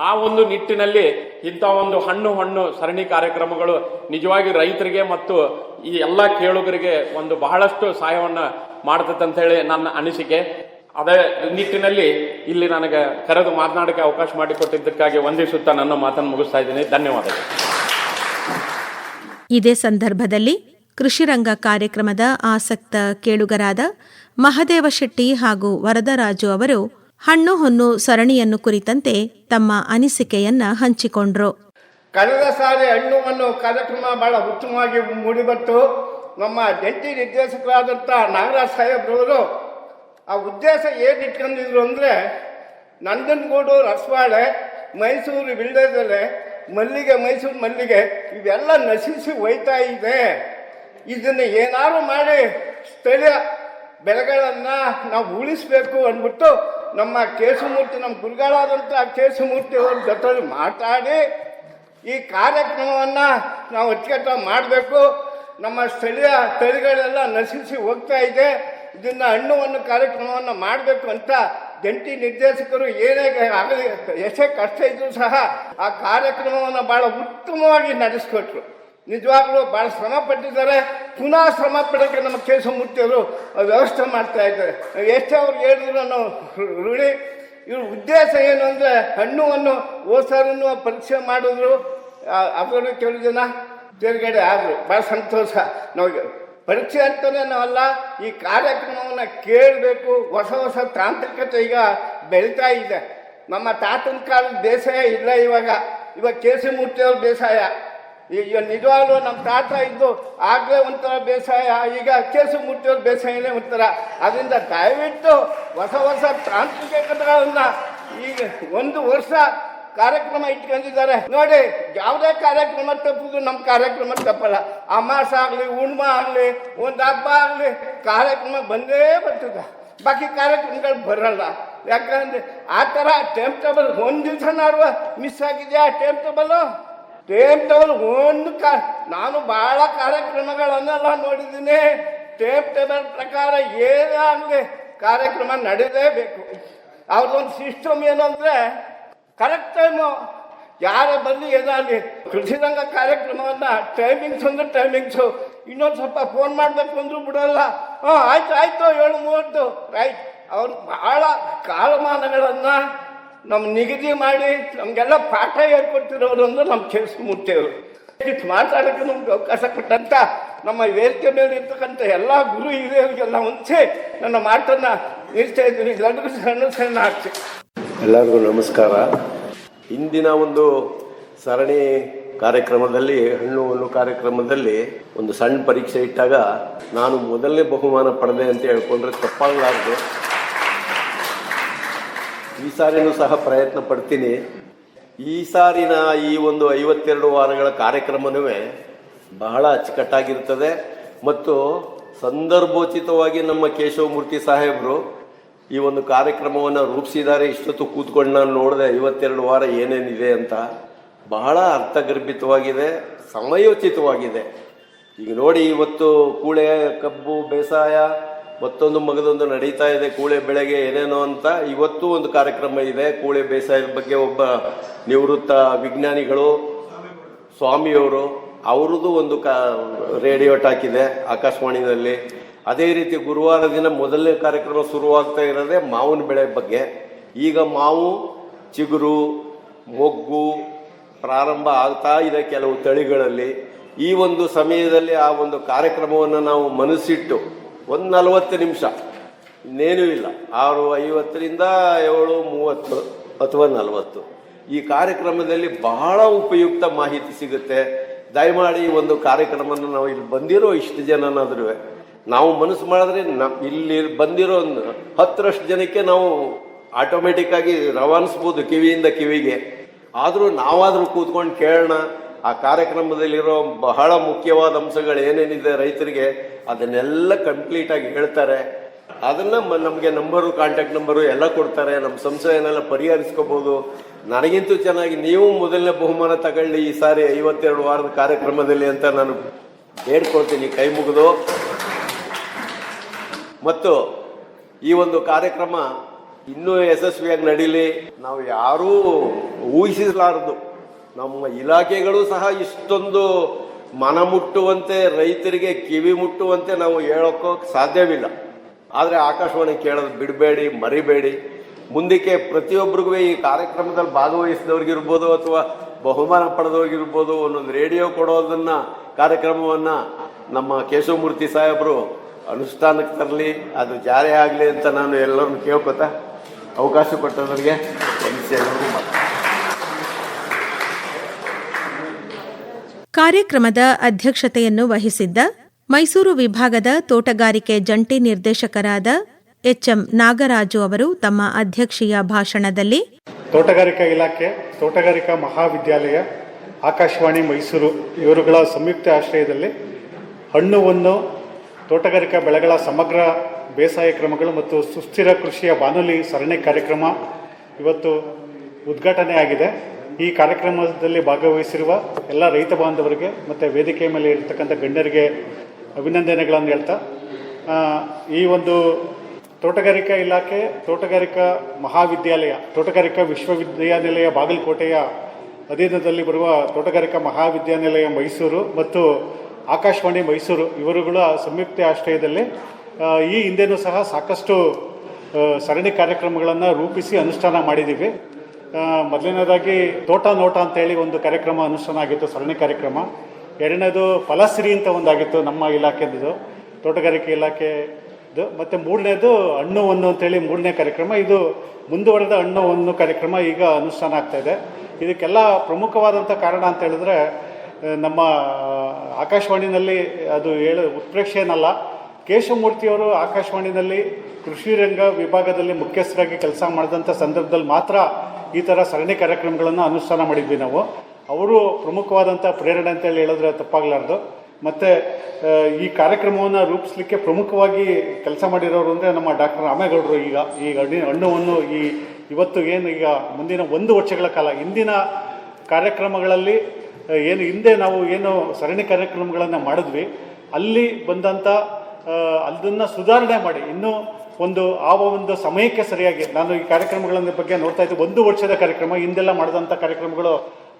ಆ ಒಂದು ನಿಟ್ಟಿನಲ್ಲಿ ಇಂಥ ಒಂದು ಹಣ್ಣು ಸರಣಿ ಕಾರ್ಯಕ್ರಮಗಳು ನಿಜವಾಗಿ ರೈತರಿಗೆ ಮತ್ತು ಈ ಎಲ್ಲ ಕೇಳುಗರಿಗೆ ಒಂದು ಬಹಳಷ್ಟು ಸಹಾಯವನ್ನ ಮಾಡ್ತದೆ ಅಂತ ಹೇಳಿ ನನ್ನ ಅನಿಸಿಕೆ. ಅದೇ ನಿಟ್ಟಿನಲ್ಲಿ ಇಲ್ಲಿ ನನಗೆ ಕರೆದು ಮಾತನಾಡಕ್ಕೆ ಅವಕಾಶ ಮಾಡಿಕೊಟ್ಟಿದ್ದಕ್ಕಾಗಿ ವಂದಿಸುತ್ತಾ ನನ್ನ ಮಾತನ್ನು ಮುಗಿಸ್ತಾ ಇದ್ದೀನಿ. ಧನ್ಯವಾದಗಳು. ಇದೇ ಸಂದರ್ಭದಲ್ಲಿ ಕೃಷಿರಂಗ ಕಾರ್ಯಕ್ರಮದ ಆಸಕ್ತ ಕೇಳುಗರಾದ ಮಹದೇವ ಶೆಟ್ಟಿ ಹಾಗೂ ವರದರಾಜು ಅವರು ಹಣ್ಣು ಹೊನ್ನು ಸರಣಿಯನ್ನು ಕುರಿತಂತೆ ತಮ್ಮ ಅನಿಸಿಕೆಯನ್ನ ಹಂಚಿಕೊಂಡ್ರು. ಕಳೆದ ಸಾರಿ ಹಣ್ಣು ಹೊನ್ನು ಕಾರ್ಯಕ್ರಮ ಬಹಳ ಉತ್ತಮವಾಗಿ ಮೂಡಿಬಂತು. ನಮ್ಮ ಜಂಟಿ ನಿರ್ದೇಶಕರಾದಂಥ ನಾಗರಾಜ್ ಸಾಹೇಬ್ರವರು ಆ ಉದ್ದೇಶ ಏನು ಇಟ್ಕೊಂಡಿದ್ರು ಅಂದರೆ, ನಂಜನಗೂಡು ರಸಬಾಳೆ, ಮೈಸೂರು ವಿಳ್ಯದೆಲೆ, ಮಲ್ಲಿಗೆ, ಮೈಸೂರು ಮಲ್ಲಿಗೆ ಇವೆಲ್ಲ ನಶಿಸಿ ಹೋಯ್ತಾ ಇದೆ. ಇದನ್ನು ಏನಾದ್ರು ಮಾಡಿ ಸ್ಥಳೀಯ ಬೆಳೆಗಳನ್ನು ನಾವು ಉಳಿಸ್ಬೇಕು ಅಂದ್ಬಿಟ್ಟು ನಮ್ಮ ಕೇಶಮೂರ್ತಿ, ನಮ್ಮ ಗುರುಗಳಾದಂಥ ಕೇಶಮೂರ್ತಿ ಅವ್ರ ಜೊತೆ ಮಾತಾಡಿ ಈ ಕಾರ್ಯಕ್ರಮವನ್ನು ನಾವು ಅಚ್ಚುಕಟ್ಟಾಗಿ ಮಾಡಬೇಕು. ನಮ್ಮ ಸ್ಥಳೀಯ ತಳಿಗಳೆಲ್ಲ ನಶಿಸಿ ಹೋಗ್ತಾ ಇದೆ, ಇದನ್ನು ಹಣ್ಣುವನ್ನು ಕಾರ್ಯಕ್ರಮವನ್ನು ಮಾಡಬೇಕು ಅಂತ ಜಂಟಿ ನಿರ್ದೇಶಕರು ಏನೇ ಆಗಲಿ ಎಷ್ಟೇ ಕಷ್ಟ ಇದ್ರೂ ಸಹ ಆ ಕಾರ್ಯಕ್ರಮವನ್ನು ಭಾಳ ಉತ್ತಮವಾಗಿ ನಡೆಸ್ಕೊಟ್ರು. ನಿಜವಾಗ್ಲೂ ಭಾಳ ಶ್ರಮ ಪಟ್ಟಿದ್ದಾರೆ. ಪುನಃ ಶ್ರಮ ಪಡೋಕ್ಕೆ ನಮ್ಮ ಕೇಶಮೂರ್ತಿಯವರು ವ್ಯವಸ್ಥೆ ಮಾಡ್ತಾ ಇದ್ದಾರೆ. ಎಷ್ಟೇ ಅವ್ರು ಹೇಳಿದ್ರು ನಾವು ಋಣಿ. ಇವ್ರ ಉದ್ದೇಶ ಏನು ಅಂದರೆ, ಹಣ್ಣುವನ್ನು ಓಸರನ್ನು ಪರೀಕ್ಷೆ ಮಾಡಿದ್ರು, ಅವರು ಕೆಲವು ಜನ ತೇರ್ಗಡೆ ಆದರು. ಭಾಳ ಸಂತೋಷ. ನಾವು ಪರೀಕ್ಷೆ ಅಂತಲೇ ನಾವಲ್ಲ, ಈ ಕಾರ್ಯಕ್ರಮವನ್ನು ಕೇಳಬೇಕು. ಹೊಸ ಹೊಸ ತಾಂತ್ರಿಕತೆ ಈಗ ಬೆಳೀತಾ ಇದೆ. ನಮ್ಮ ತಾತನ ಕಾಲದ ಬೇಸಾಯ ಇಲ್ಲ ಇವಾಗ ಕೇಶಮೂರ್ತಿಯವ್ರ ಬೇಸಾಯ. ಈಗ ನಿಜವಾಗ್ಲೂ ನಮ್ಮ ತಾತ ಇದ್ದು ಆಗಲೇ ಒಂಥರ ಬೇಸಾಯ, ಈಗ ಕೇಶಮೂರ್ತಿಯವ್ರ ಬೇಸಾಯನೇ ಒಂಥರ. ಅದರಿಂದ ದಯವಿಟ್ಟು ಹೊಸ ಹೊಸ ತಾಂತ್ರಿಕತೆಗಳನ್ನು ಈಗ ಒಂದು ವರ್ಷ ಕಾರ್ಯಕ್ರಮ ಇಟ್ಕೊಂಡಿದ್ದಾರೆ ನೋಡಿ. ಯಾವುದೇ ಕಾರ್ಯಕ್ರಮ ತಪ್ಪುದು ನಮ್ಮ ಕಾರ್ಯಕ್ರಮ ತಪ್ಪಲ್ಲ. ಅಮಾಸ ಆಗಲಿ, ಹುಣ್ಮ ಆಗಲಿ, ಒಂದು ಹಬ್ಬ ಆಗಲಿ, ಕಾರ್ಯಕ್ರಮ ಬಂದೇ ಬರ್ತದೆ. ಬಾಕಿ ಕಾರ್ಯಕ್ರಮಗಳು ಬರಲ್ಲ. ಯಾಕಂದ್ರೆ ಆ ಥರ ಟೈಮ್ ಟೇಬಲ್ ಒಂದು ದಿವಸ ನಾಡುವ ಮಿಸ್ ಆಗಿದೆಯಾ ಟೈಮ್ ಟೇಬಲ್ ಒಂದು ನಾನು ಭಾಳ ಕಾರ್ಯಕ್ರಮಗಳನ್ನೆಲ್ಲ ನೋಡಿದ್ದೀನಿ. ಟೈಮ್ ಟೇಬಲ್ ಪ್ರಕಾರ ಏನೇ ಆಗಲಿ ಕಾರ್ಯಕ್ರಮ ನಡೆಯಲೇಬೇಕು. ಅವ್ರದ್ದೊಂದು ಸಿಸ್ಟಮ್ ಏನು ಅಂದರೆ, ಕರೆಕ್ಟ್ ಟೈಮು ಯಾರೇ ಬರಲಿ ಏನಾಗಲಿ ಕೃಷಿರಂಗ ಕಾರ್ಯಕ್ರಮವನ್ನು ಟೈಮಿಂಗ್ಸ್ ಅಂದ್ರೆ ಟೈಮಿಂಗ್ಸು. ಇನ್ನೊಂದು ಸ್ವಲ್ಪ ಫೋನ್ ಮಾಡಬೇಕು ಅಂದರೂ ಬಿಡೋಲ್ಲ. ಆಯ್ತು 7:30 ರೈಟ್. ಅವ್ರು ಭಾಳ ಕಾಲಮಾನಗಳನ್ನು ನಮ್ಮ ನಿಗದಿ ಮಾಡಿ ನಮಗೆಲ್ಲ ಪಾಠ ಹೇಳ್ಕೊಡ್ತಿರೋರು ಅಂದ್ರೆ ನಮ್ಮ ಕೇಶಮೂರ್ತಿಯವರು. ಮಾತಾಡೋಕ್ಕೆ ನಮ್ಗೆ ಅವಕಾಶ ಕೊಟ್ಟಂಥ ನಮ್ಮ ವೇದಿಕೆ ಮೇಲೆ ಇರ್ತಕ್ಕಂಥ ಎಲ್ಲ ಗುರು ಹಿರಿಯರಿಗೆಲ್ಲ ಮುಂಚೆ ನನ್ನ ಮಾತನ್ನು ನಿಲ್ಲಿಸ್ತಾ ಇದ್ದೀನಿ. ಎಲ್ಲರಿಗೂ ಸಣ್ಣ ಹಾಕ್ಸಿ. ಎಲ್ಲರಿಗೂ ನಮಸ್ಕಾರ. ಇಂದಿನ ಒಂದು ಸರಣಿ ಕಾರ್ಯಕ್ರಮದಲ್ಲಿ, ಹಣ್ಣು ಕಾರ್ಯಕ್ರಮದಲ್ಲಿ ಒಂದು ಸಣ್ಣ ಪರೀಕ್ಷೆ ಇಟ್ಟಾಗ ನಾನು ಮೊದಲನೇ ಬಹುಮಾನ ಪಡೆದೆ ಅಂತ ಹೇಳ್ಕೊಂಡ್ರೆ ತಪ್ಪಾಗಲಾರ್ದು. ಈ ಸಾರಿನೂ ಸಹ ಪ್ರಯತ್ನ ಪಡ್ತೀನಿ. ಈ ಸಾರಿನ ಈ ಒಂದು 52 ವಾರಗಳ ಕಾರ್ಯಕ್ರಮನೂ ಬಹಳ ಅಚ್ಚುಕಟ್ಟಾಗಿರ್ತದೆ ಮತ್ತು ಸಂದರ್ಭೋಚಿತವಾಗಿ ನಮ್ಮ ಕೇಶವಮೂರ್ತಿ ಸಾಹೇಬರು ಈ ಒಂದು ಕಾರ್ಯಕ್ರಮವನ್ನು ರೂಪಿಸಿದ್ದಾರೆ. ಇಷ್ಟೊತ್ತು ಕೂತ್ಕೊಂಡು ನಾನು ನೋಡಿದೆ 52 ವಾರ ಏನೇನಿದೆ ಅಂತ. ಬಹಳ ಅರ್ಥಗರ್ಭಿತವಾಗಿದೆ, ಸಮಯೋಚಿತವಾಗಿದೆ. ಈಗ ನೋಡಿ, ಇವತ್ತು ಕೂಳೆ, ಕಬ್ಬು ಬೇಸಾಯ, ಮತ್ತೊಂದು ಮಗದೊಂದು ನಡೀತಾ ಇದೆ, ಕೂಳೆ ಬೆಳೆಗೆ ಏನೇನೋ ಅಂತ. ಇವತ್ತು ಒಂದು ಕಾರ್ಯಕ್ರಮ ಇದೆ ಕೂಳೆ ಬೇಸಾಯದ ಬಗ್ಗೆ. ಒಬ್ಬ ನಿವೃತ್ತ ವಿಜ್ಞಾನಿಗಳು ಸ್ವಾಮಿಯವರು, ಅವ್ರದ್ದು ಒಂದು ರೇಡಿಯೋ ಟಾಕ್ ಇದೆ ಆಕಾಶವಾಣಿನಲ್ಲಿ. ಅದೇ ರೀತಿ ಗುರುವಾರ ದಿನ ಮೊದಲನೇ ಕಾರ್ಯಕ್ರಮ ಶುರುವಾಗ್ತಾ ಇರೋದೇ ಮಾವಿನ ಬೆಳೆ ಬಗ್ಗೆ. ಈಗ ಮಾವು, ಚಿಗುರು, ಮೊಗ್ಗು ಪ್ರಾರಂಭ ಆಗ್ತಾ ಇದೆ ಕೆಲವು ತಳಿಗಳಲ್ಲಿ. ಈ ಒಂದು ಸಮಯದಲ್ಲಿ ಆ ಒಂದು ಕಾರ್ಯಕ್ರಮವನ್ನು ನಾವು ಮನಸ್ಸಿಟ್ಟು ಒಂದು 40 ನಿಮಿಷ, ಇನ್ನೇನೂ ಇಲ್ಲ, 6:50 7:30 ಅಥವಾ 40 ಈ ಕಾರ್ಯಕ್ರಮದಲ್ಲಿ ಬಹಳ ಉಪಯುಕ್ತ ಮಾಹಿತಿ ಸಿಗುತ್ತೆ. ದಯಮಾಡಿ ಈ ಒಂದು ಕಾರ್ಯಕ್ರಮವನ್ನು ನಾವು ಇಲ್ಲಿ ಬಂದಿರೋ ಇಷ್ಟು ಜನನಾದ್ರೂ ನಾವು ಮನಸ್ಸು ಮಾಡಿದ್ರೆ ಇಲ್ಲಿ ಬಂದಿರೋ 10ರಷ್ಟು ಜನಕ್ಕೆ ನಾವು ಆಟೋಮೆಟಿಕ್ ಆಗಿ ರವಾನಿಸ್ಬೋದು ಕಿವಿಯಿಂದ ಕಿವಿಗೆ. ಆದರೂ ನಾವಾದರೂ ಕೂತ್ಕೊಂಡು ಕೇಳೋಣ. ಆ ಕಾರ್ಯಕ್ರಮದಲ್ಲಿರೋ ಬಹಳ ಮುಖ್ಯವಾದ ಅಂಶಗಳು ಏನೇನಿದೆ ರೈತರಿಗೆ ಅದನ್ನೆಲ್ಲ ಕಂಪ್ಲೀಟಾಗಿ ಹೇಳ್ತಾರೆ. ಅದನ್ನು ನಮಗೆ ನಂಬರು, ಕಾಂಟ್ಯಾಕ್ಟ್ ನಂಬರು ಎಲ್ಲ ಕೊಡ್ತಾರೆ. ನಮ್ಮ ಸಂಶಯನೆಲ್ಲ ಪರಿಹರಿಸ್ಕೋಬೋದು. ನನಗಿಂತೂ ಚೆನ್ನಾಗಿ ನೀವು ಮೊದಲನೇ ಬಹುಮಾನ ತಗೊಳ್ಳಿ ಈ ಸಾರಿ 52 ವಾರದ ಕಾರ್ಯಕ್ರಮದಲ್ಲಿ ಅಂತ ನಾನು ಬೇಡ್ಕೊಳ್ತೀನಿ ಕೈ ಮುಗಿದು. ಮತ್ತು ಈ ಒಂದು ಕಾರ್ಯಕ್ರಮ ಇನ್ನೂ ಯಶಸ್ವಿಯಾಗಿ ನಡೀಲಿ. ನಾವು ಯಾರೂ ಊಹಿಸಲಾರದು, ನಮ್ಮ ಇಲಾಖೆಗಳು ಸಹ ಇಷ್ಟೊಂದು ಮನ ಮುಟ್ಟುವಂತೆ, ರೈತರಿಗೆ ಕಿವಿ ಮುಟ್ಟುವಂತೆ ನಾವು ಹೇಳೋಕ್ಕೋಕೆ ಸಾಧ್ಯವಿಲ್ಲ. ಆದರೆ ಆಕಾಶವಾಣಿ ಕೇಳೋದು ಬಿಡಬೇಡಿ, ಮರಿಬೇಡಿ. ಮುಂದಕ್ಕೆ ಪ್ರತಿಯೊಬ್ಬರಿಗೂ ಈ ಕಾರ್ಯಕ್ರಮದಲ್ಲಿ ಭಾಗವಹಿಸಿದವ್ರಿಗಿರ್ಬೋದು ಅಥವಾ ಬಹುಮಾನ ಪಡೆದವ್ರಿಗಿರ್ಬೋದು ಒಂದೊಂದು ರೇಡಿಯೋ ಕೊಡೋದನ್ನು ಕಾರ್ಯಕ್ರಮವನ್ನು ನಮ್ಮ ಕೇಶವಮೂರ್ತಿ ಸಾಹೇಬರು ಅನುಷ್ಠಾನಕ್ಕೆ ತರಲಿ, ಅದು ಜಾರಿ ಆಗಲಿ ಅಂತ ನಾನು ಎಲ್ಲರನ್ನು ಕೇಳ್ಕೊತಾ ಅವಕಾಶ ಕೊಟ್ಟವರಿಗೆ ಕಾರ್ಯಕ್ರಮದ ಅಧ್ಯಕ್ಷತೆಯನ್ನು ವಹಿಸಿದ್ದ ಮೈಸೂರು ವಿಭಾಗದ ತೋಟಗಾರಿಕೆ ಜಂಟಿ ನಿರ್ದೇಶಕರಾದ ಎಚ್ಎಂ ನಾಗರಾಜು ಅವರು ತಮ್ಮ ಅಧ್ಯಕ್ಷೀಯ ಭಾಷಣದಲ್ಲಿ ತೋಟಗಾರಿಕಾ ಇಲಾಖೆ, ತೋಟಗಾರಿಕಾ ಮಹಾವಿದ್ಯಾಲಯ, ಆಕಾಶವಾಣಿ ಮೈಸೂರು ಇವರುಗಳ ಸಂಯುಕ್ತ ಆಶ್ರಯದಲ್ಲಿ ಹಣ್ಣು ತೋಟಗಾರಿಕಾ ಬೆಳೆಗಳ ಸಮಗ್ರ ಬೇಸಾಯ ಕ್ರಮಗಳು ಮತ್ತು ಸುಸ್ಥಿರ ಕೃಷಿಯ ಬಾನುಲಿ ಸರಣಿ ಕಾರ್ಯಕ್ರಮ ಇವತ್ತು ಉದ್ಘಾಟನೆ ಆಗಿದೆ. ಈ ಕಾರ್ಯಕ್ರಮದಲ್ಲಿ ಭಾಗವಹಿಸಿರುವ ಎಲ್ಲ ರೈತ ಬಾಂಧವರಿಗೆ ಮತ್ತು ವೇದಿಕೆ ಮೇಲೆ ಇರತಕ್ಕಂಥ ಗಣ್ಯರಿಗೆ ಅಭಿನಂದನೆಗಳನ್ನು ಹೇಳ್ತಾ, ಈ ಒಂದು ತೋಟಗಾರಿಕಾ ಇಲಾಖೆ, ತೋಟಗಾರಿಕಾ ಮಹಾವಿದ್ಯಾಲಯ, ತೋಟಗಾರಿಕಾ ವಿಶ್ವವಿದ್ಯಾನಿಲಯ ಬಾಗಲಕೋಟೆಯ ಅಧೀನದಲ್ಲಿ ಬರುವ ತೋಟಗಾರಿಕಾ ಮಹಾವಿದ್ಯಾನಿಲಯ ಮೈಸೂರು ಮತ್ತು ಆಕಾಶವಾಣಿ ಮೈಸೂರು ಇವರುಗಳ ಸಂಯುಕ್ತ ಆಶ್ರಯದಲ್ಲಿ ಈ ಹಿಂದೆನೂ ಸಹ ಸಾಕಷ್ಟು ಸರಣಿ ಕಾರ್ಯಕ್ರಮಗಳನ್ನು ರೂಪಿಸಿ ಅನುಷ್ಠಾನ ಮಾಡಿದ್ದೀವಿ. ಮೊದಲನೇದಾಗಿ ತೋಟ ನೋಟ ಅಂತೇಳಿ ಒಂದು ಕಾರ್ಯಕ್ರಮ ಅನುಷ್ಠಾನ ಆಗಿತ್ತು, ಸರಣಿ ಕಾರ್ಯಕ್ರಮ. ಎರಡನೇದು ಫಲಶ್ರೀ ಅಂತ ಒಂದಾಗಿತ್ತು ನಮ್ಮ ಇಲಾಖೆದು, ತೋಟಗಾರಿಕೆ ಇಲಾಖೆದು. ಮತ್ತು ಮೂರನೇದು ಹಣ್ಣು ಹೊನ್ನು ಅಂತೇಳಿ 3ನೇ ಕಾರ್ಯಕ್ರಮ. ಇದು ಮುಂದುವರೆದ ಹಣ್ಣು ಹೊನ್ನು ಕಾರ್ಯಕ್ರಮ ಈಗ ಅನುಷ್ಠಾನ ಆಗ್ತಾಯಿದೆ. ಇದಕ್ಕೆಲ್ಲ ಪ್ರಮುಖವಾದಂಥ ಕಾರಣ ಅಂತ ಹೇಳಿದ್ರೆ, ನಮ್ಮ ಆಕಾಶವಾಣಿನಲ್ಲಿ ಅದು ಉತ್ಪ್ರೇಕ್ಷೆ ಏನಲ್ಲ, ಕೇಶವಮೂರ್ತಿಯವರು ಆಕಾಶವಾಣಿನಲ್ಲಿ ಕೃಷಿ ರಂಗ ವಿಭಾಗದಲ್ಲಿ ಮುಖ್ಯಸ್ಥರಾಗಿ ಕೆಲಸ ಮಾಡಿದಂಥ ಸಂದರ್ಭದಲ್ಲಿ ಮಾತ್ರ ಈ ಥರ ಸರಣಿ ಕಾರ್ಯಕ್ರಮಗಳನ್ನು ಅನುಷ್ಠಾನ ಮಾಡಿದ್ವಿ ನಾವು. ಅವರು ಪ್ರಮುಖವಾದಂಥ ಪ್ರೇರಣೆ ಅಂತೇಳಿ ಹೇಳಿದ್ರೆ ತಪ್ಪಾಗಲಾರ್ದು. ಮತ್ತು ಈ ಕಾರ್ಯಕ್ರಮವನ್ನು ರೂಪಿಸಲಿಕ್ಕೆ ಪ್ರಮುಖವಾಗಿ ಕೆಲಸ ಮಾಡಿರೋರು ಅಂದರೆ ನಮ್ಮ ಡಾಕ್ಟರ್ ರಾಮೇಗೌಡರು. ಈ ಹಣ್ಣುವನ್ನು ಇವತ್ತು ಏನು ಈಗ ಮುಂದಿನ 1 ವರ್ಷಗಳ ಕಾಲ ಹಿಂದಿನ ಕಾರ್ಯಕ್ರಮಗಳಲ್ಲಿ ಹಿಂದೆ ನಾವು ಸರಣಿ ಕಾರ್ಯಕ್ರಮಗಳನ್ನು ಮಾಡಿದ್ವಿ, ಅಲ್ಲಿ ಬಂದಂಥ ಅದನ್ನು ಸುಧಾರಣೆ ಮಾಡಿ ಇನ್ನೂ ಒಂದು ಸಮಯಕ್ಕೆ ಸರಿಯಾಗಿ ನಾನು ಈ ಕಾರ್ಯಕ್ರಮಗಳ ಬಗ್ಗೆ ನೋಡ್ತಾ ಇದ್ದೆ. 1 ವರ್ಷದ ಕಾರ್ಯಕ್ರಮ, ಹಿಂದೆಲ್ಲ ಮಾಡಿದಂಥ ಕಾರ್ಯಕ್ರಮಗಳು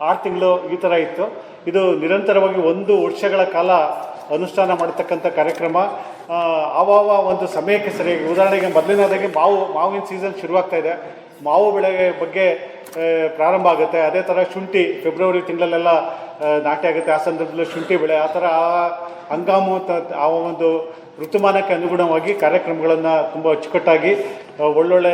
6 ತಿಂಗಳು ಈ ಥರ ಇತ್ತು. ಇದು ನಿರಂತರವಾಗಿ 1 ವರ್ಷಗಳ ಕಾಲ ಅನುಷ್ಠಾನ ಮಾಡತಕ್ಕಂಥ ಕಾರ್ಯಕ್ರಮ. ಒಂದು ಸಮಯಕ್ಕೆ ಸರಿಯಾಗಿ, ಉದಾಹರಣೆಗೆ ಮೊದಲನೇದಾಗಿ ಮಾವಿನ ಸೀಸನ್ ಶುರುವಾಗ್ತಾ ಇದೆ, ಮಾವು ಬೆಳೆ ಬಗ್ಗೆ ಪ್ರಾರಂಭ ಆಗುತ್ತೆ. ಅದೇ ಥರ ಶುಂಠಿ ಫೆಬ್ರವರಿ ತಿಂಗಳಲ್ಲೆಲ್ಲ ನಾಟಿ ಆಗುತ್ತೆ. ಆ ಸಂದರ್ಭದಲ್ಲಿ ಶುಂಠಿ ಬೆಳೆ, ಆ ಥರ ಹಂಗಾಮು ಆ ಒಂದು ಋತುಮಾನಕ್ಕೆ ಅನುಗುಣವಾಗಿ ಕಾರ್ಯಕ್ರಮಗಳನ್ನು ತುಂಬ ಅಚ್ಚುಕಟ್ಟಾಗಿ ಒಳ್ಳೊಳ್ಳೆ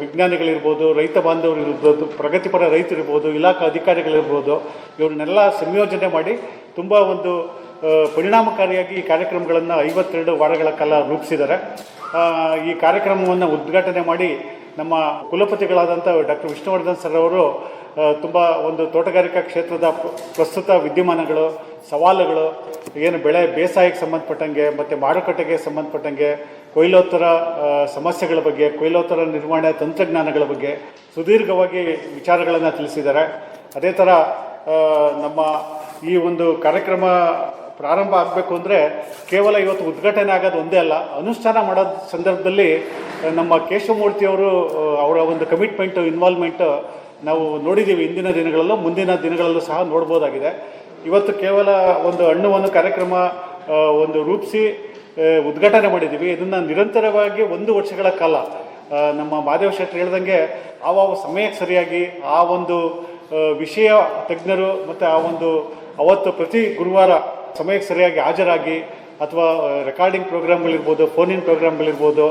ವಿಜ್ಞಾನಿಗಳಿರ್ಬೋದು, ರೈತ ಬಾಂಧವರು ಇರ್ಬೋದು, ಪ್ರಗತಿಪರ ರೈತರಿರ್ಬೋದು, ಇಲಾಖಾ ಅಧಿಕಾರಿಗಳಿರ್ಬೋದು, ಇವ್ರನ್ನೆಲ್ಲ ಸಂಯೋಜನೆ ಮಾಡಿ ತುಂಬ ಒಂದು ಪರಿಣಾಮಕಾರಿಯಾಗಿ ಈ ಕಾರ್ಯಕ್ರಮಗಳನ್ನು 52 ವಾರಗಳ ಕಾಲ ರೂಪಿಸಿದ್ದಾರೆ. ಈ ಕಾರ್ಯಕ್ರಮವನ್ನು ಉದ್ಘಾಟನೆ ಮಾಡಿ ನಮ್ಮ ಕುಲಪತಿಗಳಾದಂಥ ಡಾಕ್ಟರ್ ವಿಷ್ಣುವರ್ಧನ್ ಸರ್ ಅವರು ತುಂಬ ಒಂದು ತೋಟಗಾರಿಕಾ ಕ್ಷೇತ್ರದ ಪ್ರಸ್ತುತ ವಿದ್ಯಮಾನಗಳು, ಸವಾಲುಗಳು, ಬೆಳೆ ಬೇಸಾಯಕ್ಕೆ ಸಂಬಂಧಪಟ್ಟಂಗೆ ಮತ್ತು ಮಾರುಕಟ್ಟೆಗೆ ಸಂಬಂಧಪಟ್ಟಂಗೆ, ಕೊಯ್ಲೋತ್ತರ ಸಮಸ್ಯೆಗಳ ಬಗ್ಗೆ, ಕೊಯ್ಲೋತ್ತರ ನಿರ್ವಹಣೆ ತಂತ್ರಜ್ಞಾನಗಳ ಬಗ್ಗೆ ಸುದೀರ್ಘವಾಗಿ ವಿಚಾರಗಳನ್ನು ತಿಳಿಸಿದ್ದಾರೆ. ಅದೇ ಥರ ನಮ್ಮ ಈ ಒಂದು ಕಾರ್ಯಕ್ರಮ ಪ್ರಾರಂಭ ಆಗಬೇಕು ಅಂದರೆ ಕೇವಲ ಇವತ್ತು ಉದ್ಘಾಟನೆ ಆಗೋದು ಒಂದೇ ಅಲ್ಲ, ಅನುಷ್ಠಾನ ಮಾಡೋ ಸಂದರ್ಭದಲ್ಲಿ ನಮ್ಮ ಕೇಶವಮೂರ್ತಿಯವರು ಅವರ ಒಂದು ಕಮಿಟ್ಮೆಂಟು, ಇನ್ವಾಲ್ವ್ಮೆಂಟು ನಾವು ನೋಡಿದ್ದೀವಿ ಹಿಂದಿನ ದಿನಗಳಲ್ಲೂ, ಮುಂದಿನ ದಿನಗಳಲ್ಲೂ ಸಹ ನೋಡ್ಬೋದಾಗಿದೆ. ಇವತ್ತು ಕೇವಲ ಒಂದು ಹಣ್ಣುವನ್ನು ಕಾರ್ಯಕ್ರಮ ರೂಪಿಸಿ ಉದ್ಘಾಟನೆ ಮಾಡಿದ್ದೀವಿ. ಇದನ್ನು ನಿರಂತರವಾಗಿ 1 ವರ್ಷಗಳ ಕಾಲ ನಮ್ಮ ಮಾದೇವ ಶೆಟ್ಟರು ಹೇಳ್ದಂಗೆ ಸಮಯಕ್ಕೆ ಸರಿಯಾಗಿ ಆ ಒಂದು ವಿಷಯ ತಜ್ಞರು ಮತ್ತು ಅವತ್ತು ಪ್ರತಿ ಗುರುವಾರ ಸಮಯಕ್ಕೆ ಸರಿಯಾಗಿ ಹಾಜರಾಗಿ, ಅಥವಾ ರೆಕಾರ್ಡಿಂಗ್ ಪ್ರೋಗ್ರಾಮ್ಗಳಿರ್ಬೋದು, ಫೋನ್ ಇನ್ ಪ್ರೋಗ್ರಾಮ್ಗಳಿರ್ಬೋದು,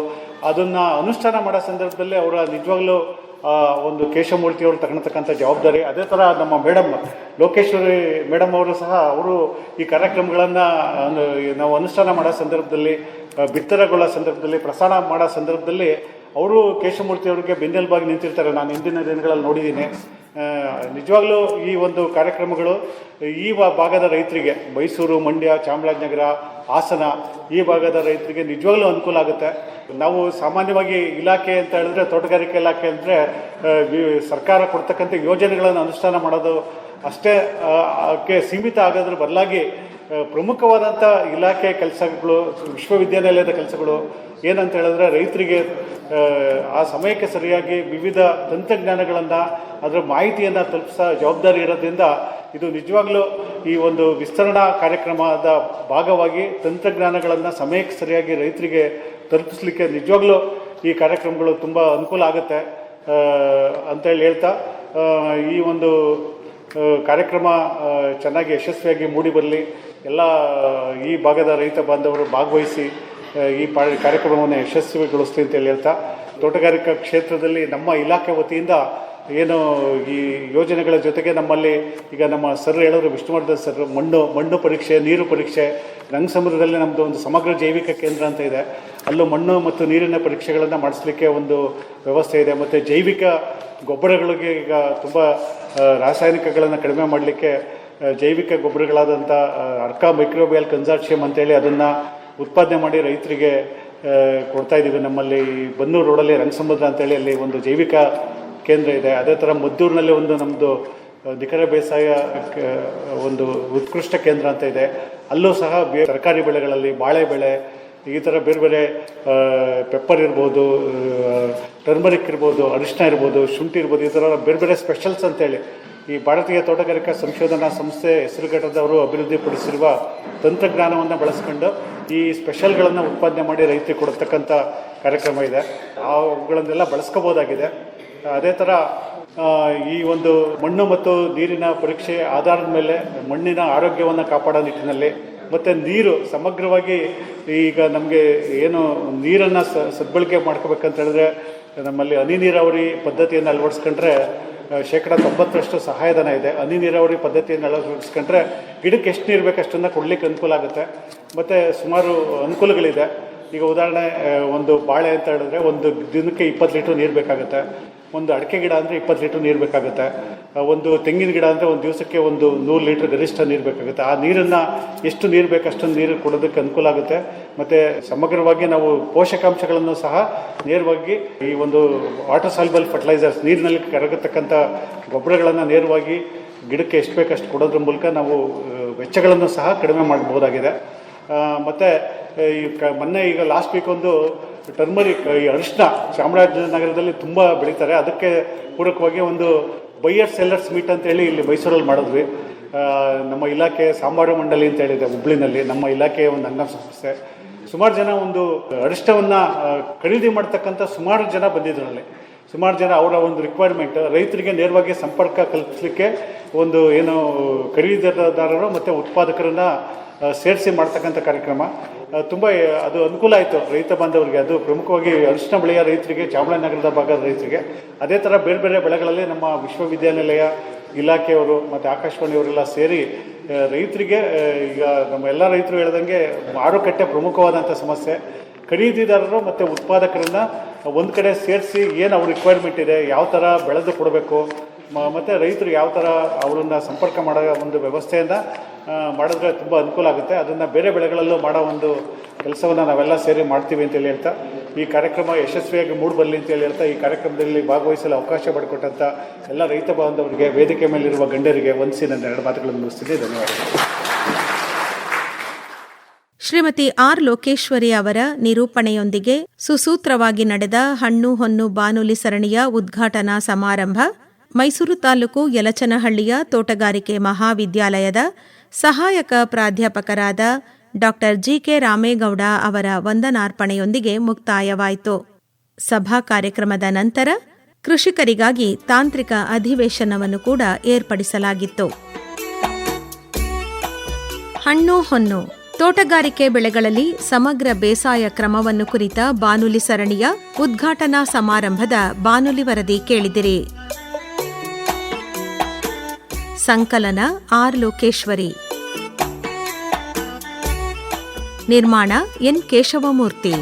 ಅದನ್ನು ಅನುಷ್ಠಾನ ಮಾಡೋ ಸಂದರ್ಭದಲ್ಲಿ ಅವರ ನಿಜವಾಗ್ಲೂ ಒಂದು ಕೇಶವಮೂರ್ತಿಯವರು ತಗೊಳ್ತಕ್ಕಂಥ ಜವಾಬ್ದಾರಿ. ಅದೇ ಥರ ನಮ್ಮ ಮೇಡಮ್ ಲೋಕೇಶ್ವರಿ ಮೇಡಮ್ ಅವರು ಸಹ ಅವರು ಈ ಕಾರ್ಯಕ್ರಮಗಳನ್ನು ನಾವು ಅನುಷ್ಠಾನ ಮಾಡೋ ಸಂದರ್ಭದಲ್ಲಿ, ಬಿತ್ತರಗೊಳ್ಳೋ ಸಂದರ್ಭದಲ್ಲಿ, ಪ್ರಸಾರ ಮಾಡೋ ಸಂದರ್ಭದಲ್ಲಿ ಅವರು ಕೇಶವಮೂರ್ತಿ ಅವರಿಗೆ ಬೆನ್ನೆಲುಬಾಗಿ ನಿಂತಿರ್ತಾರೆ. ನಾನು ಹಿಂದಿನ ದಿನಗಳಲ್ಲಿ ನೋಡಿದ್ದೀನಿ. ನಿಜವಾಗ್ಲೂ ಈ ಒಂದು ಕಾರ್ಯಕ್ರಮಗಳು ಈ ಭಾಗದ ರೈತರಿಗೆ, ಮೈಸೂರು, ಮಂಡ್ಯ, ಚಾಮರಾಜನಗರ, ಹಾಸನ ಈ ಭಾಗದ ರೈತರಿಗೆ ನಿಜವಾಗ್ಲೂ ಅನುಕೂಲ ಆಗುತ್ತೆ. ನಾವು ಸಾಮಾನ್ಯವಾಗಿ ಇಲಾಖೆ ಅಂತ ಹೇಳಿದ್ರೆ, ತೋಟಗಾರಿಕೆ ಇಲಾಖೆ ಅಂದರೆ ಸರ್ಕಾರ ಕೊಡ್ತಕ್ಕಂಥ ಯೋಜನೆಗಳನ್ನು ಅನುಷ್ಠಾನ ಮಾಡೋದು ಅಷ್ಟೇ ಕ್ಕೆ ಸೀಮಿತ ಆಗೋದ್ರ ಬದಲಾಗಿ ಪ್ರಮುಖವಾದಂಥ ಇಲಾಖೆ ಕೆಲಸಗಳು, ವಿಶ್ವವಿದ್ಯಾನಿಲಯದ ಕೆಲಸಗಳು ಏನಂತ ಹೇಳಿದ್ರೆ ರೈತರಿಗೆ ಆ ಸಮಯಕ್ಕೆ ಸರಿಯಾಗಿ ವಿವಿಧ ತಂತ್ರಜ್ಞಾನಗಳನ್ನು, ಅದರ ಮಾಹಿತಿಯನ್ನು ತಲುಪಿಸೋ ಜವಾಬ್ದಾರಿ ಇರೋದ್ರಿಂದ ಇದು ನಿಜವಾಗ್ಲೂ ಈ ಒಂದು ವಿಸ್ತರಣಾ ಕಾರ್ಯಕ್ರಮದ ಭಾಗವಾಗಿ ತಂತ್ರಜ್ಞಾನಗಳನ್ನು ಸಮಯಕ್ಕೆ ಸರಿಯಾಗಿ ರೈತರಿಗೆ ತಲುಪಿಸ್ಲಿಕ್ಕೆ ನಿಜವಾಗ್ಲೂ ಈ ಕಾರ್ಯಕ್ರಮಗಳು ತುಂಬ ಅನುಕೂಲ ಆಗುತ್ತೆ ಅಂತೇಳಿ ಹೇಳ್ತಾ, ಈ ಒಂದು ಕಾರ್ಯಕ್ರಮ ಚೆನ್ನಾಗಿ ಯಶಸ್ವಿಯಾಗಿ ಮೂಡಿ ಬರಲಿ. ಎಲ್ಲ ಈ ಭಾಗದ ರೈತ ಬಾಂಧವರು ಭಾಗವಹಿಸಿ ಈ ಕಾರ್ಯಕ್ರಮವನ್ನು ಯಶಸ್ವಿಗೊಳಿಸ್ಲಿ ಅಂತೇಳಿ ಹೇಳ್ತಾ, ತೋಟಗಾರಿಕಾ ಕ್ಷೇತ್ರದಲ್ಲಿ ನಮ್ಮ ಇಲಾಖೆ ವತಿಯಿಂದ ಏನು ಈ ಯೋಜನೆಗಳ ಜೊತೆಗೆ ನಮ್ಮಲ್ಲಿ ಈಗ ನಮ್ಮ ಸರ್ ಹೇಳಿದ್ರು, ವಿಷ್ಣುವರ್ಧನ್ ಸರ್, ಮಣ್ಣು ಪರೀಕ್ಷೆ, ನೀರು ಪರೀಕ್ಷೆ, ರಂಗಸಮುದ್ರದಲ್ಲಿ ನಮ್ಮದು ಒಂದು ಸಮಗ್ರ ಜೈವಿಕ ಕೇಂದ್ರ ಅಂತ ಇದೆ. ಅಲ್ಲೂ ಮಣ್ಣು ಮತ್ತು ನೀರಿನ ಪರೀಕ್ಷೆಗಳನ್ನು ಮಾಡಿಸ್ಲಿಕ್ಕೆ ಒಂದು ವ್ಯವಸ್ಥೆ ಇದೆ. ಮತ್ತು ಜೈವಿಕ ಗೊಬ್ಬರಗಳಿಗೆ ಈಗ ತುಂಬ ರಾಸಾಯನಿಕಗಳನ್ನು ಕಡಿಮೆ ಮಾಡಲಿಕ್ಕೆ ಜೈವಿಕ ಗೊಬ್ಬರಗಳಾದಂಥ ಅರ್ಕಾ ಮೈಕ್ರೋಬಿಯಲ್ ಕನ್ಸಾರ್ಟಿಯಂ ಅಂತೇಳಿ ಅದನ್ನು ಉತ್ಪಾದನೆ ಮಾಡಿ ರೈತರಿಗೆ ಕೊಡ್ತಾಯಿದ್ದೀವಿ. ನಮ್ಮಲ್ಲಿ ಬನ್ನೂರು ರೋಡಲ್ಲಿ ರಂಗಸಮುದ್ರ ಅಂತೇಳಿ ಅಲ್ಲಿ ಒಂದು ಜೈವಿಕ ಕೇಂದ್ರ ಇದೆ. ಅದೇ ಥರ ಮದ್ದೂರಿನಲ್ಲಿ ಒಂದು ನಮ್ಮದು ನಿಖರ ಬೇಸಾಯ ಒಂದು ಉತ್ಕೃಷ್ಟ ಕೇಂದ್ರ ಅಂತ ಇದೆ. ಅಲ್ಲೂ ಸಹ ತರಕಾರಿ ಬೆಳೆಗಳಲ್ಲಿ ಬಾಳೆ ಬೆಳೆ, ಈ ಥರ ಬೇರೆ ಬೇರೆ ಪೆಪ್ಪರ್ ಇರ್ಬೋದು, ಟರ್ಮರಿಕ್ ಇರ್ಬೋದು, ಅರಿಶಿನ ಇರ್ಬೋದು, ಶುಂಠಿ ಇರ್ಬೋದು, ಈ ಥರ ಬೇರೆ ಬೇರೆ ಸ್ಪೆಷಲ್ಸ್ ಅಂತೇಳಿ ಈ ಭಾರತೀಯ ತೋಟಗಾರಿಕಾ ಸಂಶೋಧನಾ ಸಂಸ್ಥೆ ಹೆಸರುಘಟ್ಟದವರು ಅಭಿವೃದ್ಧಿಪಡಿಸಿರುವ ತಂತ್ರಜ್ಞಾನವನ್ನು ಬಳಸ್ಕೊಂಡು ಈ ಸ್ಪೆಷಲ್ಗಳನ್ನು ಉತ್ಪಾದನೆ ಮಾಡಿ ರೈತರಿಗೆ ಕೊಡತಕ್ಕಂಥ ಕಾರ್ಯಕ್ರಮ ಇದೆ. ಅವುಗಳನ್ನೆಲ್ಲ ಬಳಸ್ಕೋಬೋದಾಗಿದೆ. ಅದೇ ಥರ ಈ ಒಂದು ಮಣ್ಣು ಮತ್ತು ನೀರಿನ ಪರೀಕ್ಷೆ ಆಧಾರದ ಮೇಲೆ ಮಣ್ಣಿನ ಆರೋಗ್ಯವನ್ನು ಕಾಪಾಡೋ ನಿಟ್ಟಿನಲ್ಲಿ, ಮತ್ತು ನೀರು ಸಮಗ್ರವಾಗಿ ಈಗ ನಮಗೆ ಏನು ನೀರನ್ನು ಸದ್ಬಳಕೆ ಮಾಡ್ಕೋಬೇಕಂತ ಹೇಳಿದ್ರೆ ನಮ್ಮಲ್ಲಿ ಹನಿ ನೀರಾವರಿ ಪದ್ಧತಿಯನ್ನು ಅಳವಡಿಸ್ಕೊಂಡ್ರೆ 90% ಸಹಾಯಧನ ಇದೆ. ಹನಿ ನೀರಾವರಿ ಪದ್ಧತಿಯನ್ನು ಅಳವಡಿಸ್ಕೊಂಡ್ರೆ ಗಿಡಕ್ಕೆ ಎಷ್ಟು ನೀರು ಬೇಕು ಅಷ್ಟನ್ನು ಕೊಡಲಿಕ್ಕೆ ಅನುಕೂಲ ಆಗುತ್ತೆ. ಮತ್ತು ಸುಮಾರು ಅನುಕೂಲಗಳಿದೆ. ಈಗ ಉದಾಹರಣೆ, ಒಂದು ಬಾಳೆ ಅಂತ ಹೇಳಿದ್ರೆ ಒಂದು ದಿನಕ್ಕೆ 20 ಲೀಟ್ರ್ ನೀರು ಬೇಕಾಗುತ್ತೆ. ಒಂದು ಅಡಿಕೆ ಗಿಡ ಅಂದರೆ 20 ಲೀಟ್ರ್ ನೀರು ಬೇಕಾಗುತ್ತೆ. ಒಂದು ತೆಂಗಿನ ಗಿಡ ಅಂದರೆ ಒಂದು ದಿವಸಕ್ಕೆ ಒಂದು 100 ಲೀಟ್ರ್ ಗರಿಷ್ಠ ನೀರು ಬೇಕಾಗುತ್ತೆ. ಆ ನೀರನ್ನು ಎಷ್ಟು ನೀರು ಬೇಕು ಅಷ್ಟೊಂದು ನೀರು ಕೊಡೋದಕ್ಕೆ ಅನುಕೂಲ ಆಗುತ್ತೆ. ಮತ್ತು ಸಮಗ್ರವಾಗಿ ನಾವು ಪೋಷಕಾಂಶಗಳನ್ನು ಸಹ ನೇರವಾಗಿ ಈ ಒಂದು ವಾಟರ್ ಸಾಲ್ಯುಬಲ್ ಫರ್ಟಿಲೈಸರ್ಸ್, ನೀರಿನಲ್ಲಿ ಕರಗತಕ್ಕಂಥ ಗೊಬ್ಬರಗಳನ್ನು ನೇರವಾಗಿ ಗಿಡಕ್ಕೆ ಎಷ್ಟು ಬೇಕಷ್ಟು ಕೊಡೋದ್ರ ಮೂಲಕ ನಾವು ವೆಚ್ಚಗಳನ್ನು ಸಹ ಕಡಿಮೆ ಮಾಡಬಹುದಾಗಿದೆ. ಮತ್ತು ಈ ಮೊನ್ನೆ ಈಗ ಲಾಸ್ಟ್ ವೀಕ್ ಒಂದು ಟರ್ಮರಿಕ್, ಈ ಅರಿಶಿನ ಚಾಮರಾಜನಗರದಲ್ಲಿ ತುಂಬ ಬೆಳೀತಾರೆ. ಅದಕ್ಕೆ ಪೂರಕವಾಗಿ ಒಂದು ಬೈಯರ್ ಸೆಲ್ಲರ್ಸ್ ಮೀಟ್ ಅಂತೇಳಿ ಇಲ್ಲಿ ಮೈಸೂರಲ್ಲಿ ಮಾಡಿದ್ವಿ. ನಮ್ಮ ಇಲಾಖೆ ಸಾಂಬಾರು ಮಂಡಳಿ ಅಂತ ಹೇಳಿದೆ ಹುಬ್ಳಿನಲ್ಲಿ, ನಮ್ಮ ಇಲಾಖೆಯ ಒಂದು ಅಂಗ ಸಂಸ್ಥೆ. ಸುಮಾರು ಜನ ಒಂದು ಅರಿಶಿನವನ್ನು ಖರೀದಿ ಮಾಡ್ತಕ್ಕಂಥ ಸುಮಾರು ಜನ ಬಂದಿದ್ರಲ್ಲಿ. ಸುಮಾರು ಜನ ಅವರ ಒಂದು ರಿಕ್ವೈರ್ಮೆಂಟ್ ರೈತರಿಗೆ ನೇರವಾಗಿ ಸಂಪರ್ಕ ಕಲ್ಪಿಸಲಿಕ್ಕೆ ಒಂದು ಏನು ಖರೀದಿದಾರರು ಮತ್ತು ಉತ್ಪಾದಕರನ್ನು ಸೇರಿಸಿ ಮಾಡ್ತಕ್ಕಂಥ ಕಾರ್ಯಕ್ರಮ ತುಂಬ ಅದು ಅನುಕೂಲ ಆಯಿತು ರೈತ ಬಾಂಧವರಿಗೆ. ಅದು ಪ್ರಮುಖವಾಗಿ ಅರಿಶಿನ ಬೆಳೆಯ ರೈತರಿಗೆ, ಚಾಮರಾಜನಗರದ ಭಾಗದ ರೈತರಿಗೆ. ಅದೇ ಥರ ಬೇರೆ ಬೇರೆ ಬೆಳೆಗಳಲ್ಲಿ ನಮ್ಮ ವಿಶ್ವವಿದ್ಯಾನಿಲಯ ಇಲಾಖೆಯವರು ಮತ್ತು ಆಕಾಶವಾಣಿಯವರೆಲ್ಲ ಸೇರಿ ರೈತರಿಗೆ, ಈಗ ನಮ್ಮ ಎಲ್ಲ ರೈತರು ಹೇಳ್ದಂಗೆ ಮಾರುಕಟ್ಟೆ ಪ್ರಮುಖವಾದಂಥ ಸಮಸ್ಯೆ. ಖರೀದಿದಾರರು ಮತ್ತು ಉತ್ಪಾದಕರನ್ನು ಒಂದು ಕಡೆ ಸೇರಿಸಿ ಏನು ಅವ್ರ ರಿಕ್ವೈರ್ಮೆಂಟ್ ಇದೆ, ಯಾವ ಥರ ಬೆಳೆದು ಕೊಡಬೇಕು, ಮತ್ತು ರೈತರು ಯಾವ ಥರ ಅವರನ್ನು ಸಂಪರ್ಕ ಮಾಡೋ ಒಂದು ವ್ಯವಸ್ಥೆಯನ್ನು ಮಾಡಿದ್ರೆ ತುಂಬ ಅನುಕೂಲ ಆಗುತ್ತೆ. ಅದನ್ನು ಬೇರೆ ಬೆಳೆಗಳಲ್ಲೂ ಮಾಡೋ ಒಂದು ಕೆಲಸವನ್ನು ನಾವೆಲ್ಲ ಸೇರಿ ಮಾಡ್ತೀವಿ ಅಂತೇಳಿ ಹೇಳ್ತಾ, ಈ ಕಾರ್ಯಕ್ರಮ ಯಶಸ್ವಿಯಾಗಿ ಮೂಡಿಬರಲಿ ಅಂತೇಳಿ ಹೇಳ್ತಾ, ಈ ಕಾರ್ಯಕ್ರಮದಲ್ಲಿ ಭಾಗವಹಿಸಲು ಅವಕಾಶ ಮಾಡಿಕೊಟ್ಟಂಥ ಎಲ್ಲ ರೈತ ಬಾಂಧವರಿಗೆ, ವೇದಿಕೆ ಮೇಲಿರುವ ಗಣ್ಯರಿಗೆ ವಂದಿಸಿ ನನ್ನ 2 ಮಾತುಗಳನ್ನು ಮುಗಿಸ್ತೀನಿ. ಧನ್ಯವಾದಗಳು. ಶ್ರೀಮತಿ ಆರ್ ಲೋಕೇಶ್ವರಿ ಅವರ ನಿರೂಪಣೆಯೊಂದಿಗೆ ಸುಸೂತ್ರವಾಗಿ ನಡೆದ ಹಣ್ಣು ಹೊನ್ನು ಬಾನುಲಿ ಸರಣಿಯ ಉದ್ಘಾಟನಾ ಸಮಾರಂಭ ಮೈಸೂರು ತಾಲೂಕು ಯಲಚನಹಳ್ಳಿಯ ತೋಟಗಾರಿಕೆ ಮಹಾವಿದ್ಯಾಲಯದ ಸಹಾಯಕ ಪ್ರಾಧ್ಯಾಪಕರಾದ ಡಾ ಜಿಕೆ ರಾಮೇಗೌಡ ಅವರ ವಂದನಾರ್ಪಣೆಯೊಂದಿಗೆ ಮುಕ್ತಾಯವಾಯಿತು. ಸಭಾ ಕಾರ್ಯಕ್ರಮದ ನಂತರ ಕೃಷಿಕರಿಗಾಗಿ ತಾಂತ್ರಿಕ ಅಧಿವೇಶನವನ್ನು ಕೂಡ ಏರ್ಪಡಿಸಲಾಗಿತ್ತು. ಹಣ್ಣು ಹೊನ್ನು ತೋಟಗಾರಿಕೆ ಬೆಳೆಗಳಲ್ಲಿ ಸಮಗ್ರ ಬೇಸಾಯ ಕ್ರಮವನ್ನು ಕುರಿತ ಬಾನುಲಿ ಸರಣಿಯ ಉದ್ಘಾಟನಾ ಸಮಾರಂಭದ ಬಾನುಲಿ ವರದಿ ಕೇಳಿದಿರಿ. ಸಂಕಲನ ಆರ್. ಲೋಕೇಶ್ವರಿ. ನಿರ್ಮಾಣ ಎನ್. ಕೇಶವಮೂರ್ತಿ.